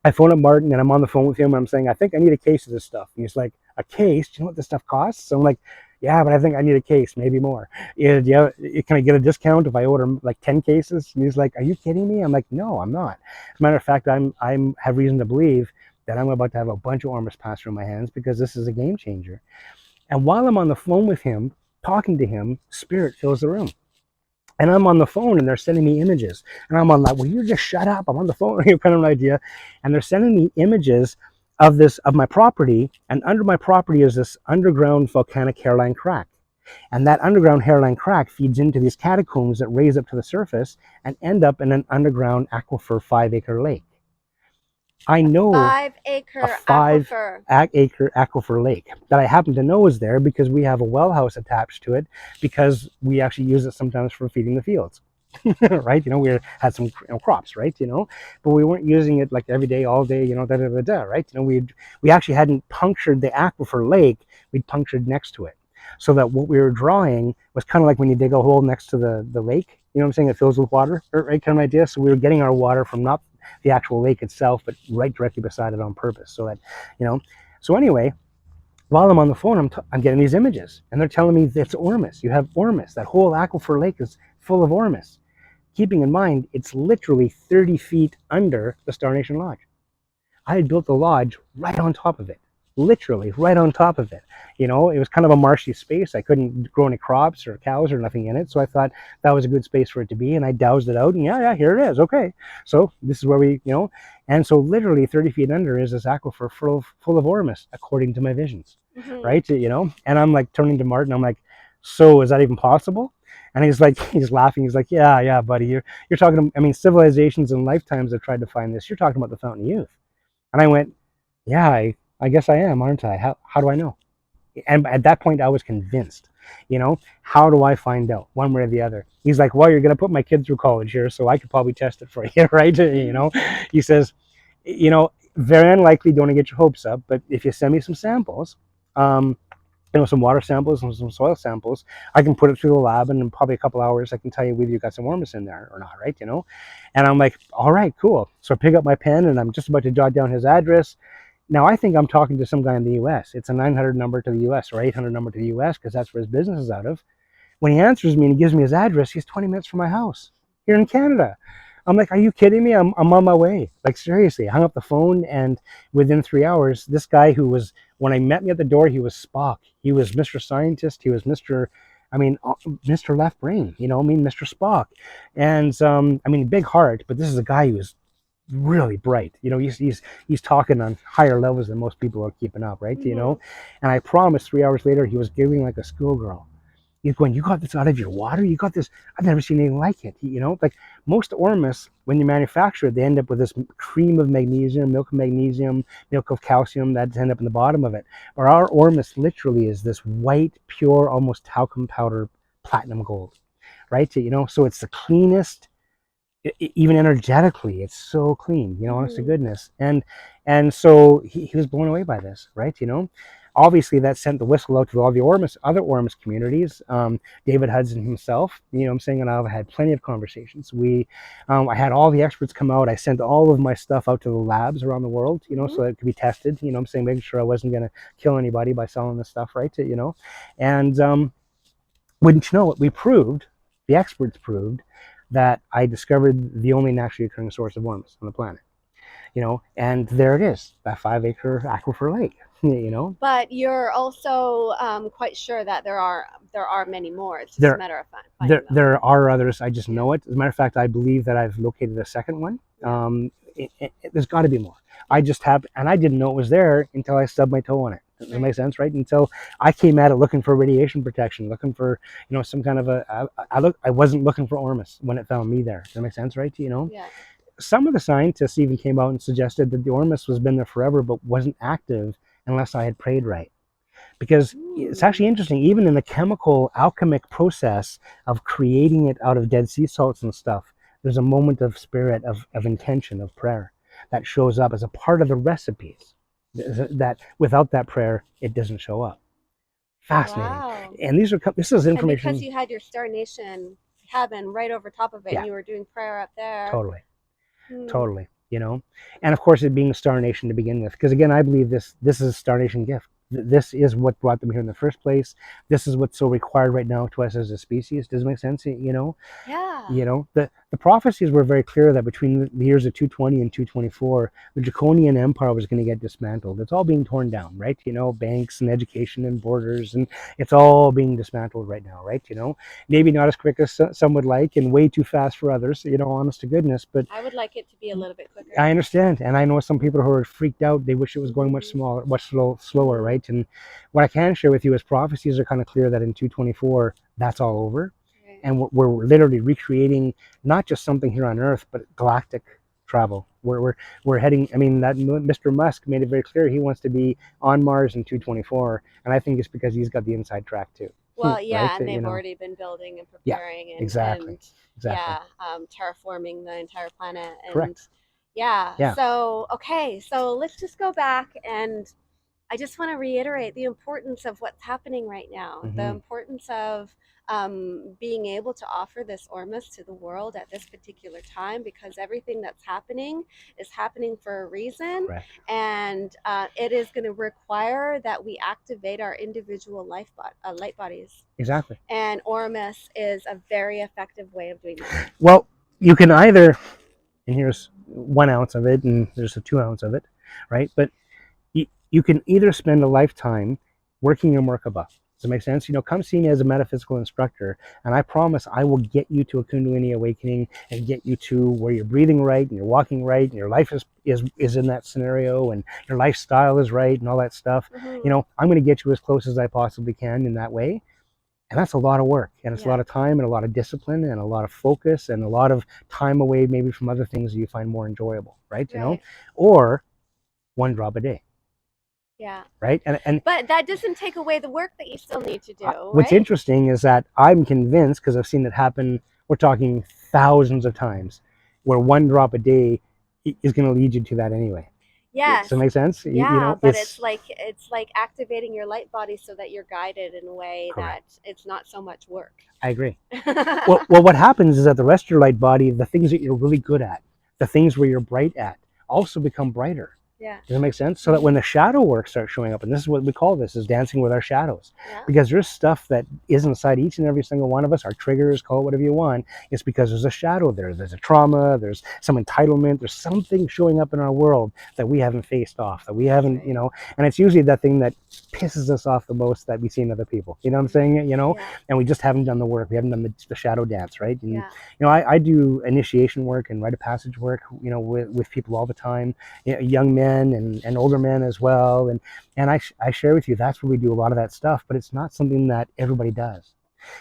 I phone up Martin and I'm on the phone with him and I'm saying, I think I need a case of this stuff. And he's like, a case? Do you know what this stuff costs? So I'm like, yeah, but I think I need a case, maybe more. Yeah, can I get a discount if I order like 10 cases? And he's like, are you kidding me? I'm like, no, I'm not. As a matter of fact, I'm have reason to believe that I'm about to have a bunch of Ormus pass through my hands because this is a game changer. And while I'm on the phone with him, talking to him, spirit fills the room. And I'm on the phone and they're sending me images. And I'm on like, well, you just shut up. I'm on the phone, you know, kind of an idea. And they're sending me images of this, of my property. And under my property is this underground volcanic hairline crack. And that underground hairline crack feeds into these catacombs that raise up to the surface and end up in an underground aquifer 5 acre lake. I know Five a acre five aquifer. acre aquifer lake that I happen to know is there because we have a well house attached to it because we actually use it sometimes for feeding the fields. Right? You know, we had some, you know, crops, right? You know, but we weren't using it like every day, all day, you know, da da da da, right? You know, we actually hadn't punctured the aquifer lake; we'd punctured next to it, so that what we were drawing was kind of like when you dig a hole next to the lake. You know what I'm saying? It fills with water, right? Kind of idea. So we were getting our water from not the actual lake itself, but right directly beside it on purpose, so that, you know. So anyway, while I'm on the phone, I'm getting these images, and they're telling me it's Ormus. You have Ormus. That whole aquifer lake is full of Ormus. Keeping in mind, it's literally 30 feet under the Star Nation Lodge. I had built the lodge right on top of it, literally right on top of it. You know, it was kind of a marshy space. I couldn't grow any crops or cows or nothing in it. So I thought that was a good space for it to be. And I doused it out and yeah, here it is. Okay. So this is where we, you know, and so literally 30 feet under is this aquifer full of Ormus, according to my visions. Mm-hmm. Right. You know, and I'm like turning to Martin. I'm like, so is that even possible? And he's like, he's laughing. He's like, yeah, buddy. You're talking. I mean, civilizations and lifetimes have tried to find this. You're talking about the Fountain of Youth. And I went, yeah, I guess I am, aren't I? How do I know? And at that point, I was convinced. You know, how do I find out one way or the other? He's like, well, you're going to put my kid through college here, so I could probably test it for you, right? You Mm-hmm. know, he says, you know, very unlikely, don't want to get your hopes up, but if you send me some samples, um, you know, some water samples and some soil samples, I can put it through the lab, and in probably a couple hours, I can tell you whether you got some worms in there or not, right? You know, and I'm like, all right, cool. So I pick up my pen, and I'm just about to jot down his address. Now I think I'm talking to some guy in the U.S. It's a 900 number to the U.S. or 800 number to the U.S. because that's where his business is out of. When he answers me and he gives me his address, he's 20 minutes from my house here in Canada. I'm like, are you kidding me? I'm on my way. Like, seriously. I hung up the phone, and within 3 hours, this guy who was, when I met me at the door, he was Spock. He was Mr. Scientist. He was Mr. I mean, Mr. Left Brain, you know, I mean, Mr. Spock. And, I mean, big heart, but this is a guy who was really bright. You know, he's talking on higher levels than most people are keeping up, right? You Mm-hmm. know, and I promise 3 hours later, he was giggling like a schoolgirl. He's going, you got this out of your water? You got this? I've never seen anything like it. You know, like most Ormus, when you manufacture it, they end up with this cream of magnesium, milk of calcium that end up in the bottom of it. Or our Ormus literally is this white, pure, almost talcum powder platinum gold, right? You know, so it's the cleanest, even energetically, it's so clean, you know, honest to Mm-hmm. goodness. And so he was blown away by this, right? You know, obviously that sent the whistle out to all the Ormus, other Ormus communities. David Hudson himself, you know what I'm saying, and I've had plenty of conversations. I had all the experts come out. I sent all of my stuff out to the labs around the world, you know, Mm-hmm. so that it could be tested, you know what I'm saying, making sure I wasn't going to kill anybody by selling this stuff, right? You know, and wouldn't you know it, the experts proved that I discovered the only naturally occurring source of worms on the planet. You know, and there it is, that 5 acre aquifer lake. You know, But you're also quite sure that there are many more. It's just a there matter of there finding them. there are others. I just Yeah. know it. As a matter of fact, I believe that I've located a second one. Yeah. There's got to be more. I Yeah. just have, and I didn't know it was there until I stubbed my toe on it. Does that make Right. sense, right? Until I came at it looking for radiation protection, looking for some kind of a. I wasn't looking for Ormus when it found me there. Does that make sense, right? Yeah. Some of the scientists even came out and suggested that the Ormus was been there forever, but wasn't active unless I had prayed right. Because it's actually Hmm. interesting, even in the chemical alchemic process of creating it out of dead sea salts and stuff, there's a moment of spirit, of intention, of prayer that shows up as a part of the recipes. That without that prayer, it doesn't show up. Fascinating. Wow. And this is And because information. you had your Star Nation cabin right over top of it, and Yeah, you were doing prayer up there. totally. Hmm. Totally, and of course it being a Star Nation to begin with, because again I believe this is a Star Nation gift. This is what brought them here in the first place. This is what's so required right now to us as a species. Does it make sense? Yeah. The prophecies were very clear that between the years of 220 and 224, the Draconian Empire was going to get dismantled. It's all being torn down, right? Banks and education and borders, and it's all being dismantled right now, right? Maybe not as quick as some would like, and way too fast for others. Honest to goodness, but I would like it to be a little bit quicker. I understand, and I know some people who are freaked out. They wish it was going much Hmm. smaller, much slower, Hmm. right? And what I can share with you is prophecies are kind of clear that in 224, that's all over, Right. and we're literally recreating not just something here on Earth, but galactic travel. We're heading. I mean, that Mr. Musk made it very clear he wants to be on Mars in 224, and I think it's because he's got the inside track too, Well, right? yeah, and they've already been building and Yeah, preparing exactly, and exactly, yeah, terraforming the entire planet. And correct. yeah, Yeah. so okay, so let's just go back, and I just want to reiterate the importance of what's happening right now, the Hmm. importance of being able to offer this Ormus to the world at this particular time, because everything that's happening is happening for a reason. Correct. And it is going to require that we activate our individual light bodies. Exactly. And Ormus is a very effective way of doing that. Well, you can either, and here's 1 ounce of it, and there's a 2 ounce of it, right? But you can either spend a lifetime working your Merkaba. Does that make sense? Come see me as a metaphysical instructor, and I promise I will get you to a Kundalini awakening and get you to where you're breathing right and you're walking right and your life is in that scenario and your lifestyle is right and all that stuff. Mm-hmm. I'm going to get you as close as I possibly can in that way. And that's a lot of work, and it's a Yeah. lot of time and a lot of discipline and a lot of focus and a lot of time away maybe from other things that you find more enjoyable, right? Right. Or one drop a day, Yeah. right? And But that doesn't take away the work that you still need to do, what's right? interesting is that I'm convinced, because I've seen it happen, we're talking thousands of times, where one drop a day is going to lead you to that anyway. Does that Yes. make sense? Yeah, but It's it's like activating your light body so that you're guided in a way that correct. it's not so much work. I agree. Well, what happens is that the rest of your light body, the things that you're really good at, the things where you're bright at, also become brighter. Yeah. Does that make sense? So that when the shadow work starts showing up, and this is what we call this, is dancing with our shadows. Yeah. Because there's stuff that is inside each and every single one of us, our triggers, call it whatever you want. It's because there's a shadow there. There's a trauma, there's some entitlement, there's something showing up in our world that we haven't faced off, that we haven't, Right. and it's usually that thing that pisses us off the most that we see in other people. You know what I'm saying? Yeah. And we just haven't done the work. We haven't done the shadow dance, right? And Yeah. I do initiation work and rite of passage work, with people all the time, young men and older men as well. And I share with you, that's where we do a lot of that stuff, but it's not something that everybody does.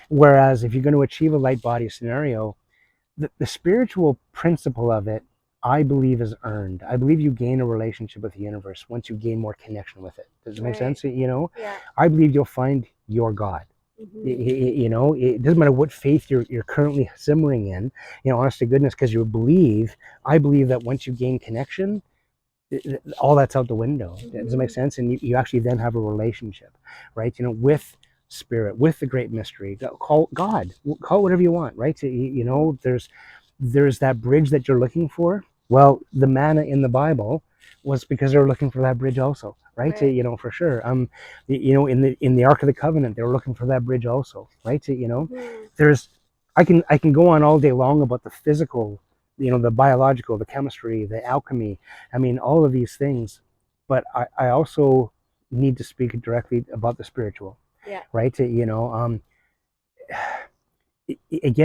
Whereas if you're going to achieve a light body scenario, the spiritual principle of it, I believe, is earned. I believe you gain a relationship with the universe once you gain more connection with it. Does it make Right. sense? Yeah. I believe you'll find your God. Mm-hmm. It doesn't matter what faith you're currently simmering in, honest to goodness, because I believe that once you gain connection, all that's out the window. Does it make Mm-hmm. sense? And you actually then have a relationship, right? With spirit, with the great mystery. Call God, call it whatever you want, right? Mm-hmm. There's that bridge that you're looking for. Well, the manna in the Bible was because they were looking for that bridge also, right? Right. For sure. In the Ark of the Covenant, they were looking for that bridge also, right? Mm-hmm. There's, I can go on all day long about the physical, the biological, the chemistry, the alchemy. I mean, all of these things, but I also need to speak directly about the spiritual, Yeah. right? Again,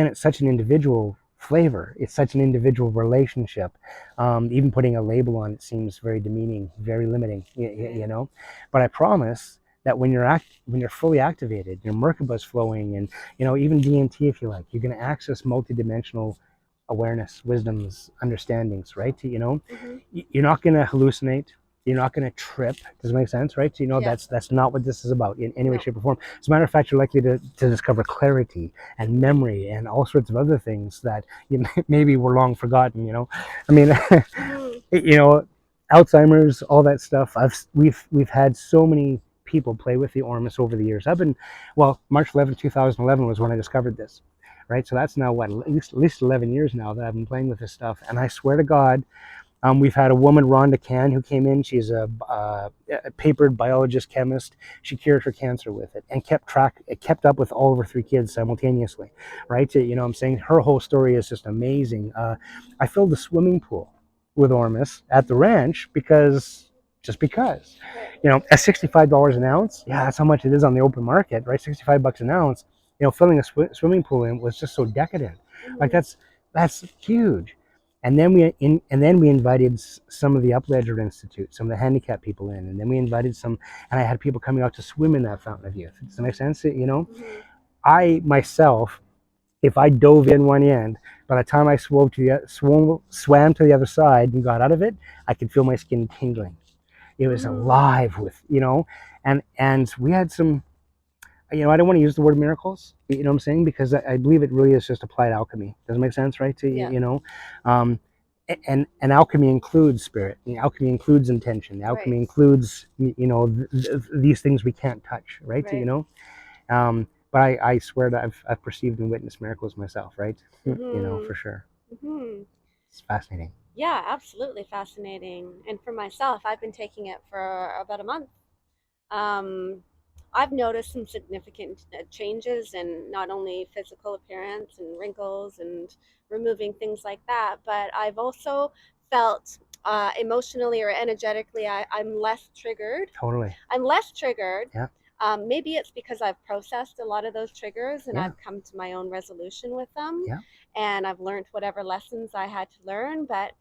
it's such an individual flavor. It's such an individual relationship. Even putting a label on it seems very demeaning, very limiting. But I promise that when you're fully activated, your Merkaba's flowing, and even DMT, if you like, you're going to access multidimensional awareness, wisdoms, understandings. Right? Mm-hmm. You're not going to hallucinate. You're not going to trip. Does it make sense? Right? Yeah. That's not what this is about in any way, No. shape, or form. As a matter of fact, you're likely to discover clarity and memory and all sorts of other things that maybe were long forgotten. I mean, Mm-hmm. Alzheimer's, all that stuff. We've had so many people play with the Ormus over the years. March 11th, 2011 was when I discovered this, right? So that's now what, at least 11 years now that I've been playing with this stuff. And I swear to God, we've had a woman, Rhonda Can, who came in. She's a papered biologist chemist. She cured her cancer with it and kept up with all of her three kids simultaneously, right? I'm saying her whole story is just amazing. I filled a swimming pool with Ormus at the ranch just because. Right. At $65 an ounce, yeah, that's how much it is on the open market, right? $65 an ounce. Filling a swimming pool in was just so decadent. Like Mm-hmm. that's huge. And then we invited some of the Upledger Institute, some of the handicapped people in, and then we invited some, and I had people coming out to swim in that fountain of youth. Does that make sense? Mm-hmm. I myself, if I dove in one end, by the time I swam to the other side and got out of it, I could feel my skin tingling. It was Mm-hmm. alive with, and we had some, I don't want to use the word miracles, what I'm saying, because I believe it really is just applied alchemy. Does it make sense, right? Yeah. Um, and alchemy includes spirit. Alchemy includes intention. Alchemy Right. includes, these things we can't touch, right? Right. But I swear that I've perceived and witnessed miracles myself, right? Mm-hmm. For sure. Mm-hmm. It's fascinating. Yeah, absolutely fascinating. And for myself, I've been taking it for about a month. Um, I've noticed some significant changes in not only physical appearance and wrinkles and removing things like that, but I've also felt emotionally or energetically, I'm less triggered. Totally. I'm less triggered. Yeah. Maybe it's because I've processed a lot of those triggers and Yeah. I've come to my own resolution with them, Yeah. and I've learned whatever lessons I had to learn. But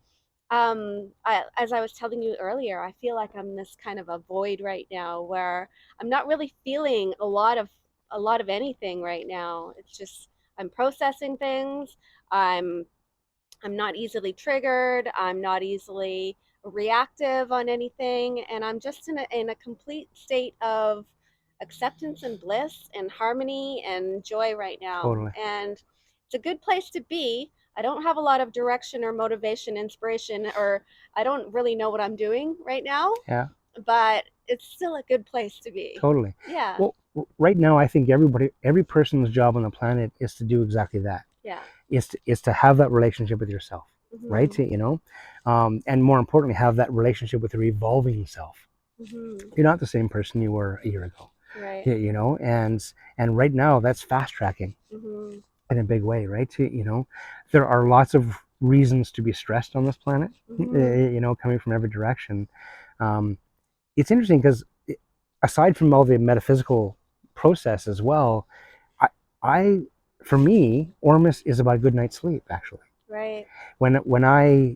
as I was telling you earlier, I feel like I'm this kind of a void right now where I'm not really feeling a lot of anything right now. It's just I'm processing things. I'm I'm not easily triggered. I'm not easily reactive on anything, and I'm just in a complete state of acceptance and bliss and harmony and joy right now. Totally. And it's a good place to be. I don't have a lot of direction or motivation, inspiration, or I don't really know what I'm doing right now, Yeah. but it's still a good place to be. Totally. Yeah. Well, right now, I think every person's job on the planet is to do exactly that. Yeah. Is to have that relationship with yourself, right? Mhm. And more importantly, have that relationship with your evolving self. Mhm. You're not the same person you were a year ago. Right. And right now that's fast tracking Mhm. in a big way, right? There are lots of reasons to be stressed on this planet, Mhm. coming from every direction. Um, it's interesting because aside from all the metaphysical process as well, I, I for me, Ormus is about a good night's sleep. Actually, Right. when I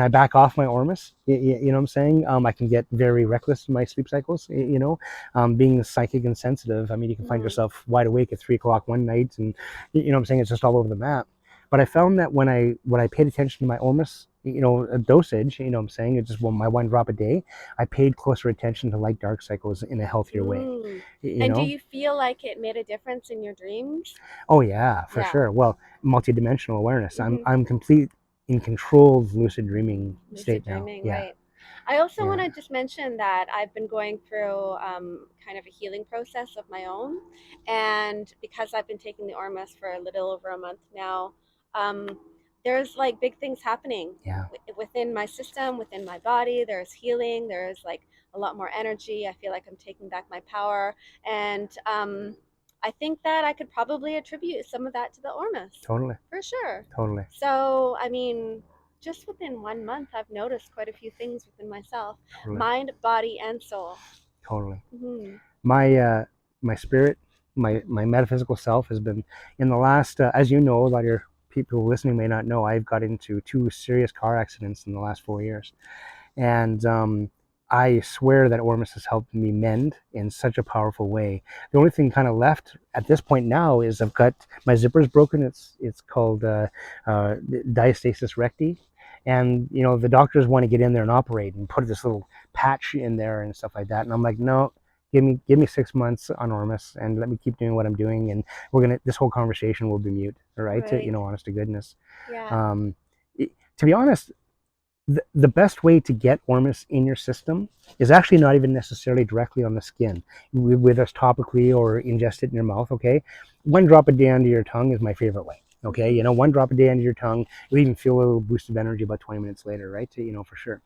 back off my Ormus, what I'm saying, I can get very reckless in my sleep cycles. Being psychic and sensitive, I mean, you can find Mhm. yourself wide awake at 3 o'clock one night, and what I'm saying, it's just all over the map. But I found that when I paid attention to my Ormus, a dosage, what I'm saying, it's just my one drop a day. I paid closer attention to light dark cycles in a healthier way. Mm. You And do know, you feel like it made a difference in your dreams? Oh yeah, for Yeah. sure. Well, multidimensional awareness. I'm Hmm. I'm complete in controlled lucid dreaming Lucid state now. dreaming, Yeah, right. I also want yeah, to just mention that I've been going through kind of a healing process of my own. And because I've been taking the Ormus for a little over a month now, um, there's like big things happening yeah. within my system, within my body. There's healing, there's like a lot more energy. I feel like I'm taking back my power. And I think that I could probably attribute some of that to the Ormus Totally, for sure. totally, So, I mean, just within 1 month, I've noticed quite a few things within myself, totally, mind, body, and soul. totally. Mm-hmm. My spirit, my metaphysical self has been in the last, as you know, a lot of your people listening may not know, I've got into 2 serious car accidents in the last 4 years. And I swear that Ormus has helped me mend in such a powerful way. The only thing kind of left at this point now is I've got my zipper's broken. It's called diastasis recti, and the doctors want to get in there and operate and put this little patch in there and stuff like that. And I'm like, no. Give me 6 months on Ormus and let me keep doing what I'm doing, and this whole conversation will be mute, all right? Right. Honest to goodness. Yeah. Um, to be honest, the best way to get Ormus in your system is actually not even necessarily directly on the skin, with us topically or ingest it in your mouth. Okay, 1 drop a day under your tongue is my favorite way. Okay, Mm-hmm. 1 drop a day under your tongue, you'll even feel a little boost of energy about 20 minutes later, right? For sure.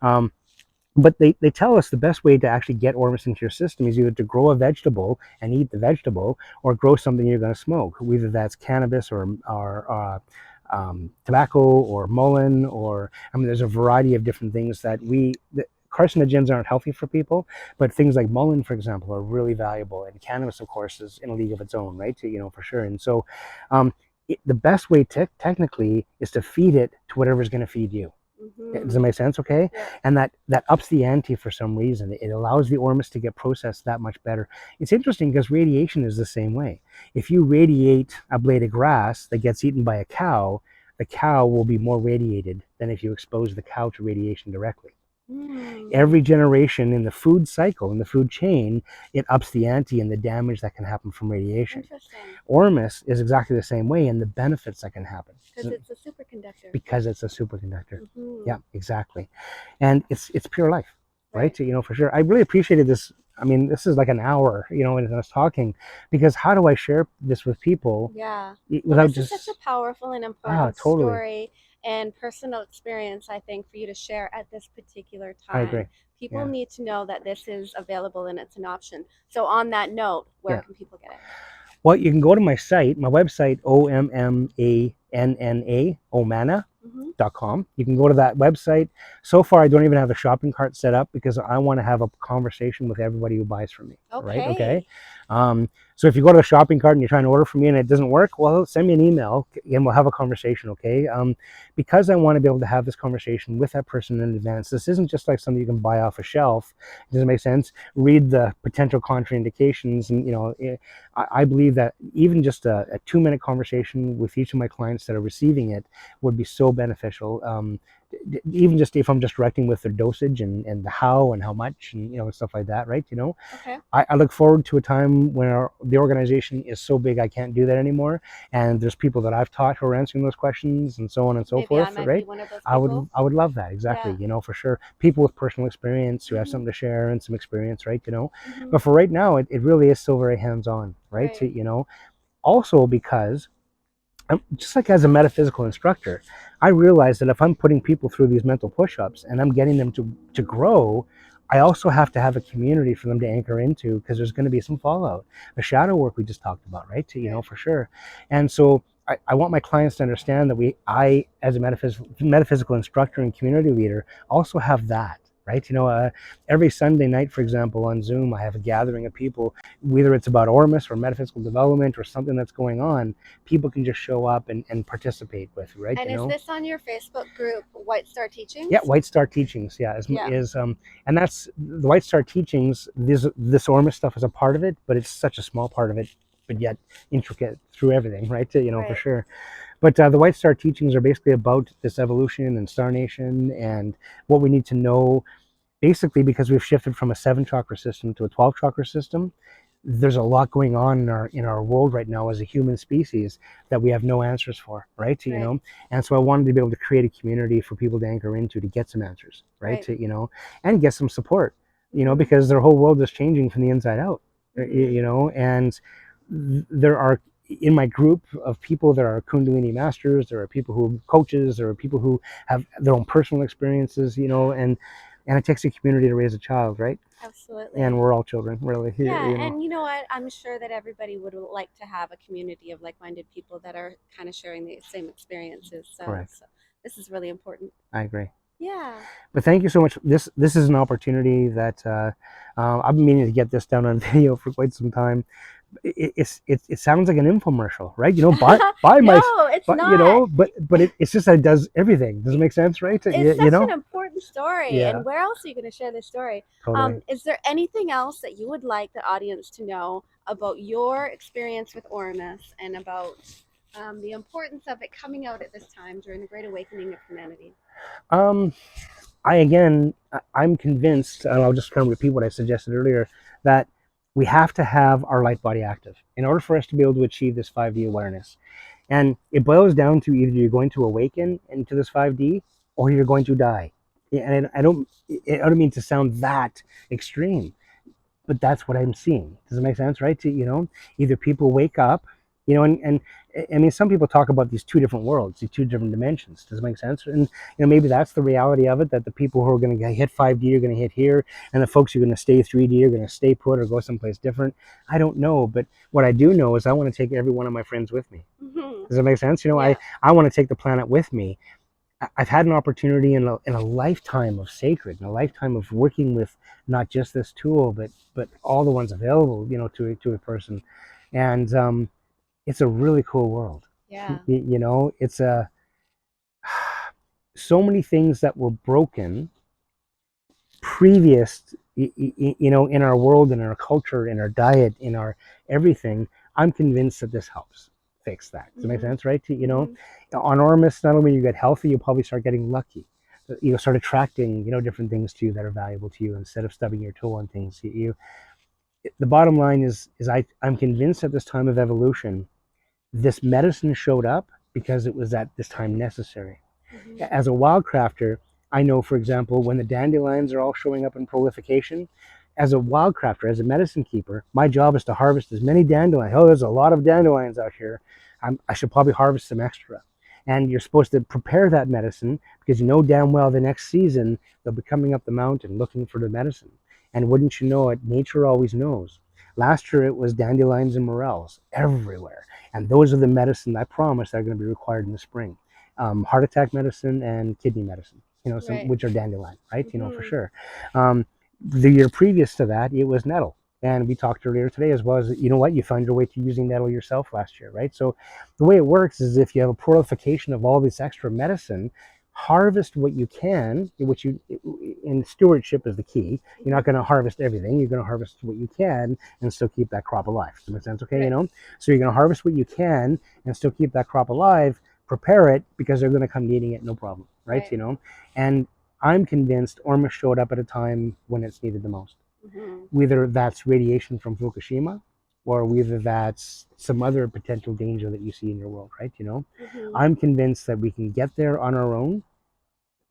Um, but they tell us the best way to actually get Ormus into your system is either to grow a vegetable and eat the vegetable, or grow something you're going to smoke, whether that's cannabis or tobacco or mullein, or there's a variety of different things that carcinogens aren't healthy for people, but things like mullein, for example, are really valuable, and cannabis, of course, is in a league of its own, right? For sure. And so, the best way technically is to feed it to whatever's going to feed you. Does that Mm-hmm. make sense? Okay. Yeah. And that ups the ante for some reason. It allows the Ormus to get processed that much better. It's interesting because radiation is the same way. If you radiate a blade of grass that gets eaten by a cow, the cow will be more radiated than if you expose the cow to radiation directly. Mm. Every generation in the food cycle, in the food chain, it ups the ante in the damage that can happen from radiation. Interesting. Ormus is exactly the same way in the benefits that can happen. Because it's a superconductor. Because it's a superconductor. Mm-hmm. Yeah, exactly. And it's pure life, right? Right. For sure. I really appreciated this. This is like an hour, when I was talking, because how do I share this with people Yeah. Well, without this is such a just powerful and important totally. story and personal experience, I think, for you to share at this particular I time. agree. People Yeah. need to know that this is available and it's an option. So, on that note, where Yeah. can people get it? Well, you can go to my website, Omana, Mm-hmm. .com. You can go to that website. So far, I don't even have a shopping cart set up because I want to have a conversation with everybody who buys from me. Right? Okay. Okay. So if you go to the shopping cart and you're trying to order from me and it doesn't work, well, send me an email and we'll have a conversation. Okay. Because I want to be able to have this conversation with that person in advance. This isn't just like something you can buy off a shelf. Does it make sense? Read the potential contraindications, and I believe that even just a 2-minute conversation with each of my clients that are receiving it would be so beneficial. Even just if I'm just directing with the dosage and the how and how much and stuff like that, right? Okay. I look forward to a time when the organization is so big I can't do that anymore, and there's people that I've taught who are answering those questions and so on and so Maybe I forth, might be right? one of those I would people. I would love that, exactly. Yeah. For sure. People with personal experience who have Mm-hmm. something to share and some experience, right? Mm-hmm. But for right now, it really is still very hands on, right? Right. Also because just like as a metaphysical instructor, I realize that if I'm putting people through these mental push-ups and I'm getting them to grow, I also have to have a community for them to anchor into, because there's going to be some fallout. The shadow work we just talked about, right? Right. For sure. And so I want my clients to understand that I, as a metaphysical instructor and community leader, also have that. Right, every Sunday night, for example, on Zoom, I have a gathering of people. Whether it's about Ormus or metaphysical development or something that's going on, people can just show up and participate with, right? And is this on your Facebook group, White Star Yeah, Teachings? White Star Teachings. Yeah, Yeah. and that's the White Star Teachings. This Ormus stuff is a part of it, but it's such a small part of it, but yet intricate through everything, right? For Right. sure. But the White Star Teachings are basically about this evolution and Star Nation and what we need to know. Basically, because we've shifted from a 7 chakra system to a 12 chakra system, there's a lot going on in our world right now as a human species that we have no answers for, right? Right. And so I wanted to be able to create a community for people to anchor into to get some answers, right? Right. And get some support, Mm-hmm. because their whole world is changing from the inside out. Mm-hmm. And there are, in my group of people, there are Kundalini masters, there are people who coaches, there are people who have their own personal experiences, and it takes a community to raise a child, right? And Absolutely. we're all children, really. Yeah, and you know what? I'm sure that everybody would like to have a community of like-minded people that are kind of sharing the same experiences. So, Correct. so this is really important. I agree. Yeah. But thank you so much. This is an opportunity that I've been meaning to get this down on video for quite some time. It sounds like an infomercial, right? You know, buy my, No, it's but you not. know, but it's just that it does everything. Does it make sense, right? It's You such an know, important story. yeah, And where else are you going to share this story? totally. Is there anything else that you would like the audience to know about your experience with Ormus and about the importance of it coming out at this time during the Great Awakening of humanity? Um, I again, I'm convinced, and I'll just kind of repeat what I suggested earlier, that we have to have our light body active in order for us to be able to achieve this 5D awareness. And it boils down to either you're going to awaken into this 5D or you're going to die. And I don't mean to sound that extreme, but that's what I'm seeing. Does it make sense, right? To, either people wake up, and I mean, some people talk about these two different worlds, these two different dimensions. Does it make sense? And maybe that's the reality of it. That the people who are going to hit 5D are going to hit here, and the folks who are going to stay 3D are going to stay put or go someplace different. I don't know, but what I do know is I want to take every one of my friends with me. Mm-hmm. Does that make sense? Yeah. I want to take the planet with me. I've had an opportunity in a lifetime of sacred, in a lifetime of working with not just this tool, but all the ones available, to a person, and it's a really cool world. Yeah. It's a so many things that were broken previous, in our world, in our culture, in our diet, in our everything. I'm convinced that this helps fix that. Does it make Mm-hmm. sense, right? Mm-hmm. On Ormus, not only when you get healthy, you'll probably start getting lucky. Start attracting, different things to you that are valuable to you instead of stubbing your toe on things. The bottom line is I'm convinced at this time of evolution, this medicine showed up because it was at this time necessary. Mm-hmm. As a wildcrafter, I know, for example, when the dandelions are all showing up in prolification, as a wildcrafter, as a medicine keeper, my job is to harvest as many dandelions. Oh, there's a lot of dandelions out here. I should probably harvest some extra. And you're supposed to prepare that medicine because you know damn well the next season they'll be coming up the mountain looking for the medicine. And wouldn't you know it, nature always knows. Last year it was dandelions and morels everywhere. And those are the medicine I promise that are going to be required in the spring. Heart attack medicine and kidney medicine, Right. which are dandelion, right? For Mm-hmm. sure. The year previous to that, it was nettle. And we talked earlier today as well as, what, you found your way to using nettle yourself last year, right? So the way it works is if you have a purification of all this extra medicine, harvest what you can, which in stewardship is the key. You're Mm-hmm. not going to harvest everything. You're going to harvest what you can and still keep that crop alive. Does that make sense? Okay, Right. So you're going to harvest what you can and still keep that crop alive. Prepare it because they're going to come needing it, no problem, right? Right. And I'm convinced Ormus showed up at a time when it's needed the most. Mm-hmm. Whether that's radiation from Fukushima or whether that's some other potential danger that you see in your world, right? Mm-hmm. I'm convinced that we can get there on our own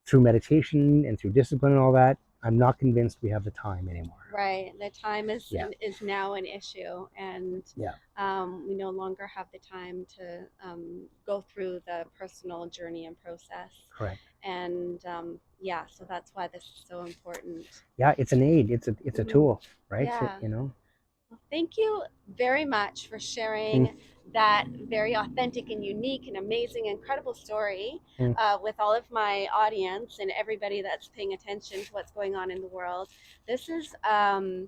through meditation and through discipline and all that. I'm not convinced we have the time anymore. Right. The time is Yeah. is now an issue, and Yeah. we no longer have the time to go through the personal journey and process. Correct. And yeah, so that's why this is so important. Yeah, it's an aid. It's a Hmm. tool, right? Yeah. You know. Well, thank you very much for Mm, sharing that very authentic and unique and amazing, incredible story mm, with all of my audience and everybody that's paying attention to what's going on in the world. This is I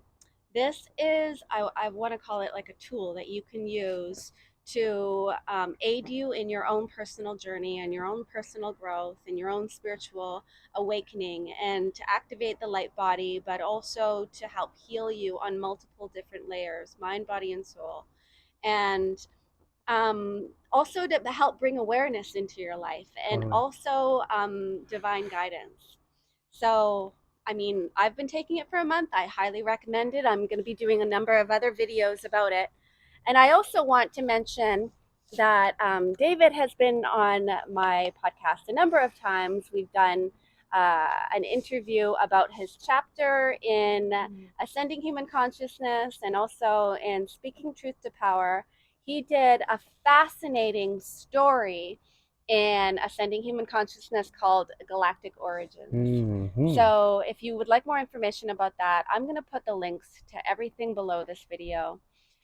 want to call it like a tool that you can use to aid you in your own personal journey and your own personal growth and your own spiritual awakening, and to activate the light body, but also to help heal you on multiple different layers, mind, body, and soul. And also to help bring awareness into your life, and totally. also divine guidance. So, I mean, I've been taking it for a month. I highly recommend it. I'm going to be doing a number of other videos about it. And I also want to mention that David has been on my podcast a number of times. We've done an interview about his chapter in Ascending Human Consciousness and also in Speaking Truth to Power. He did a fascinating story in Ascending Human Consciousness called Galactic Origins. Mm-hmm. So, if you would like more information about that, I'm going to put the links to everything below this video.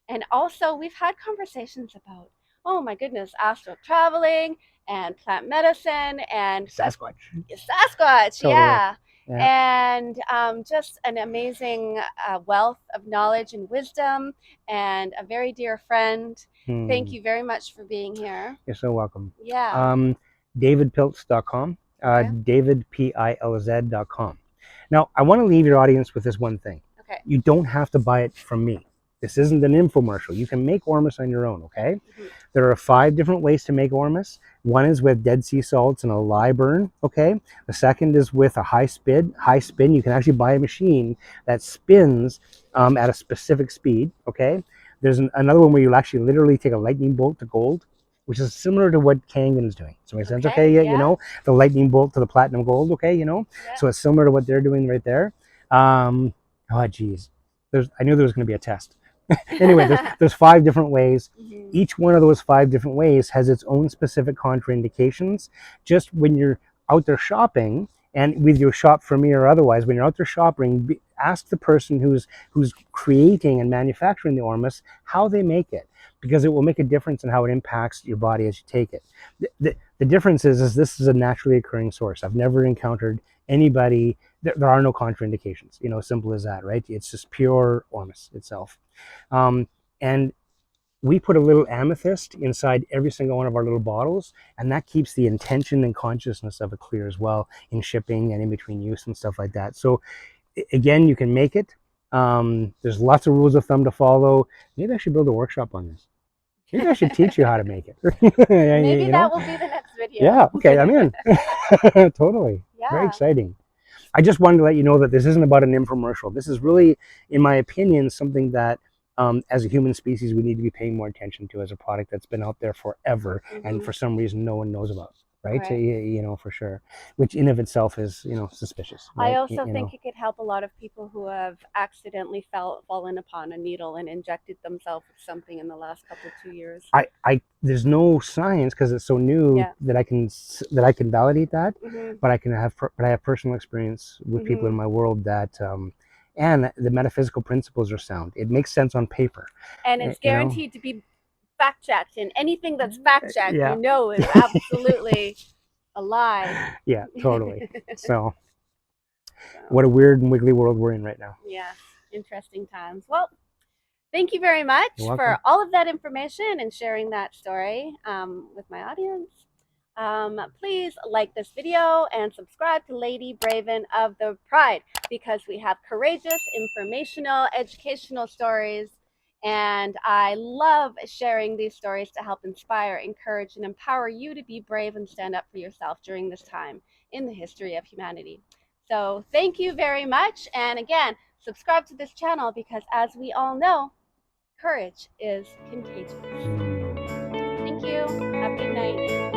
And also, we've had conversations about, oh my goodness, astral traveling and plant medicine and Sasquatch. Sasquatch, Totally. yeah. Yeah. And just an amazing wealth of knowledge and wisdom, and a very dear friend. Thank you very much for being here. You're so welcome. Yeah. DavidPilz.com, Okay. DavidPilz.com. Now, I want to leave your audience with this one thing. Okay. You don't have to buy it from me. This isn't an infomercial. You can make Ormus on your own, okay? There are 5 different ways to make Ormus. One is with Dead Sea salts and a lye burn, okay? The second is with a high spin. You can actually buy a machine that spins at a specific speed, okay? There's another one where you actually literally take a lightning bolt to gold, which is similar to what Kangen's doing. So makes sense, okay? Yeah, you know, the lightning bolt to the platinum gold, okay? You know, so it's similar to what they're doing right there. Oh, geez. I knew there was going to be a test. Anyway, there's 5 different ways. Each one of those 5 different ways has its own specific contraindications. Just when you're out there shopping, and with your shop for me or otherwise, when you're out there shopping, ask the person who's creating and manufacturing the Ormus how they make it, because it will make a difference in how it impacts your body as you take it. The difference is this is a naturally occurring source. I've never encountered anybody. There are no contraindications. You know, simple as that, right? It's just pure Ormus itself. And we put a little amethyst inside every single one of our little bottles, and that keeps the intention and consciousness of it clear as well in shipping and in between use and stuff like that. So again, you can make it. There's lots of rules of thumb to follow. Maybe I should build a workshop on this. Maybe I should teach you how to make it. Maybe that will be the next video. Yeah, okay, I'm in. Totally. Yeah. Very exciting. I just wanted to let you know that this isn't about an infomercial. This is really, in my opinion, something that as a human species we need to be paying more attention to, as a product that's been out there forever and for some reason no one knows about, right? You know, for sure, which in of itself is, you know, suspicious, right? I also think it could help a lot of people who have accidentally fallen upon a needle and injected themselves with something in the last couple 2 years. There's no science because it's so new that I can validate that, but I have personal experience with people in my world that and the metaphysical principles are sound. It makes sense on paper, and it's guaranteed to be fact checked. And anything that's fact checked, you know, is absolutely a lie. Yeah, totally. So, what a weird and wiggly world we're in right now. Yeah, interesting times. Well, thank you very much for all of that information and sharing that story with my audience. Please like this video and subscribe to Lady Braven of the Pride, because we have courageous, informational, educational stories. And I love sharing these stories to help inspire, encourage, and empower you to be brave and stand up for yourself during this time in the history of humanity. So thank you very much. And again, subscribe to this channel, because as we all know, courage is contagious. Thank you. Have a good night.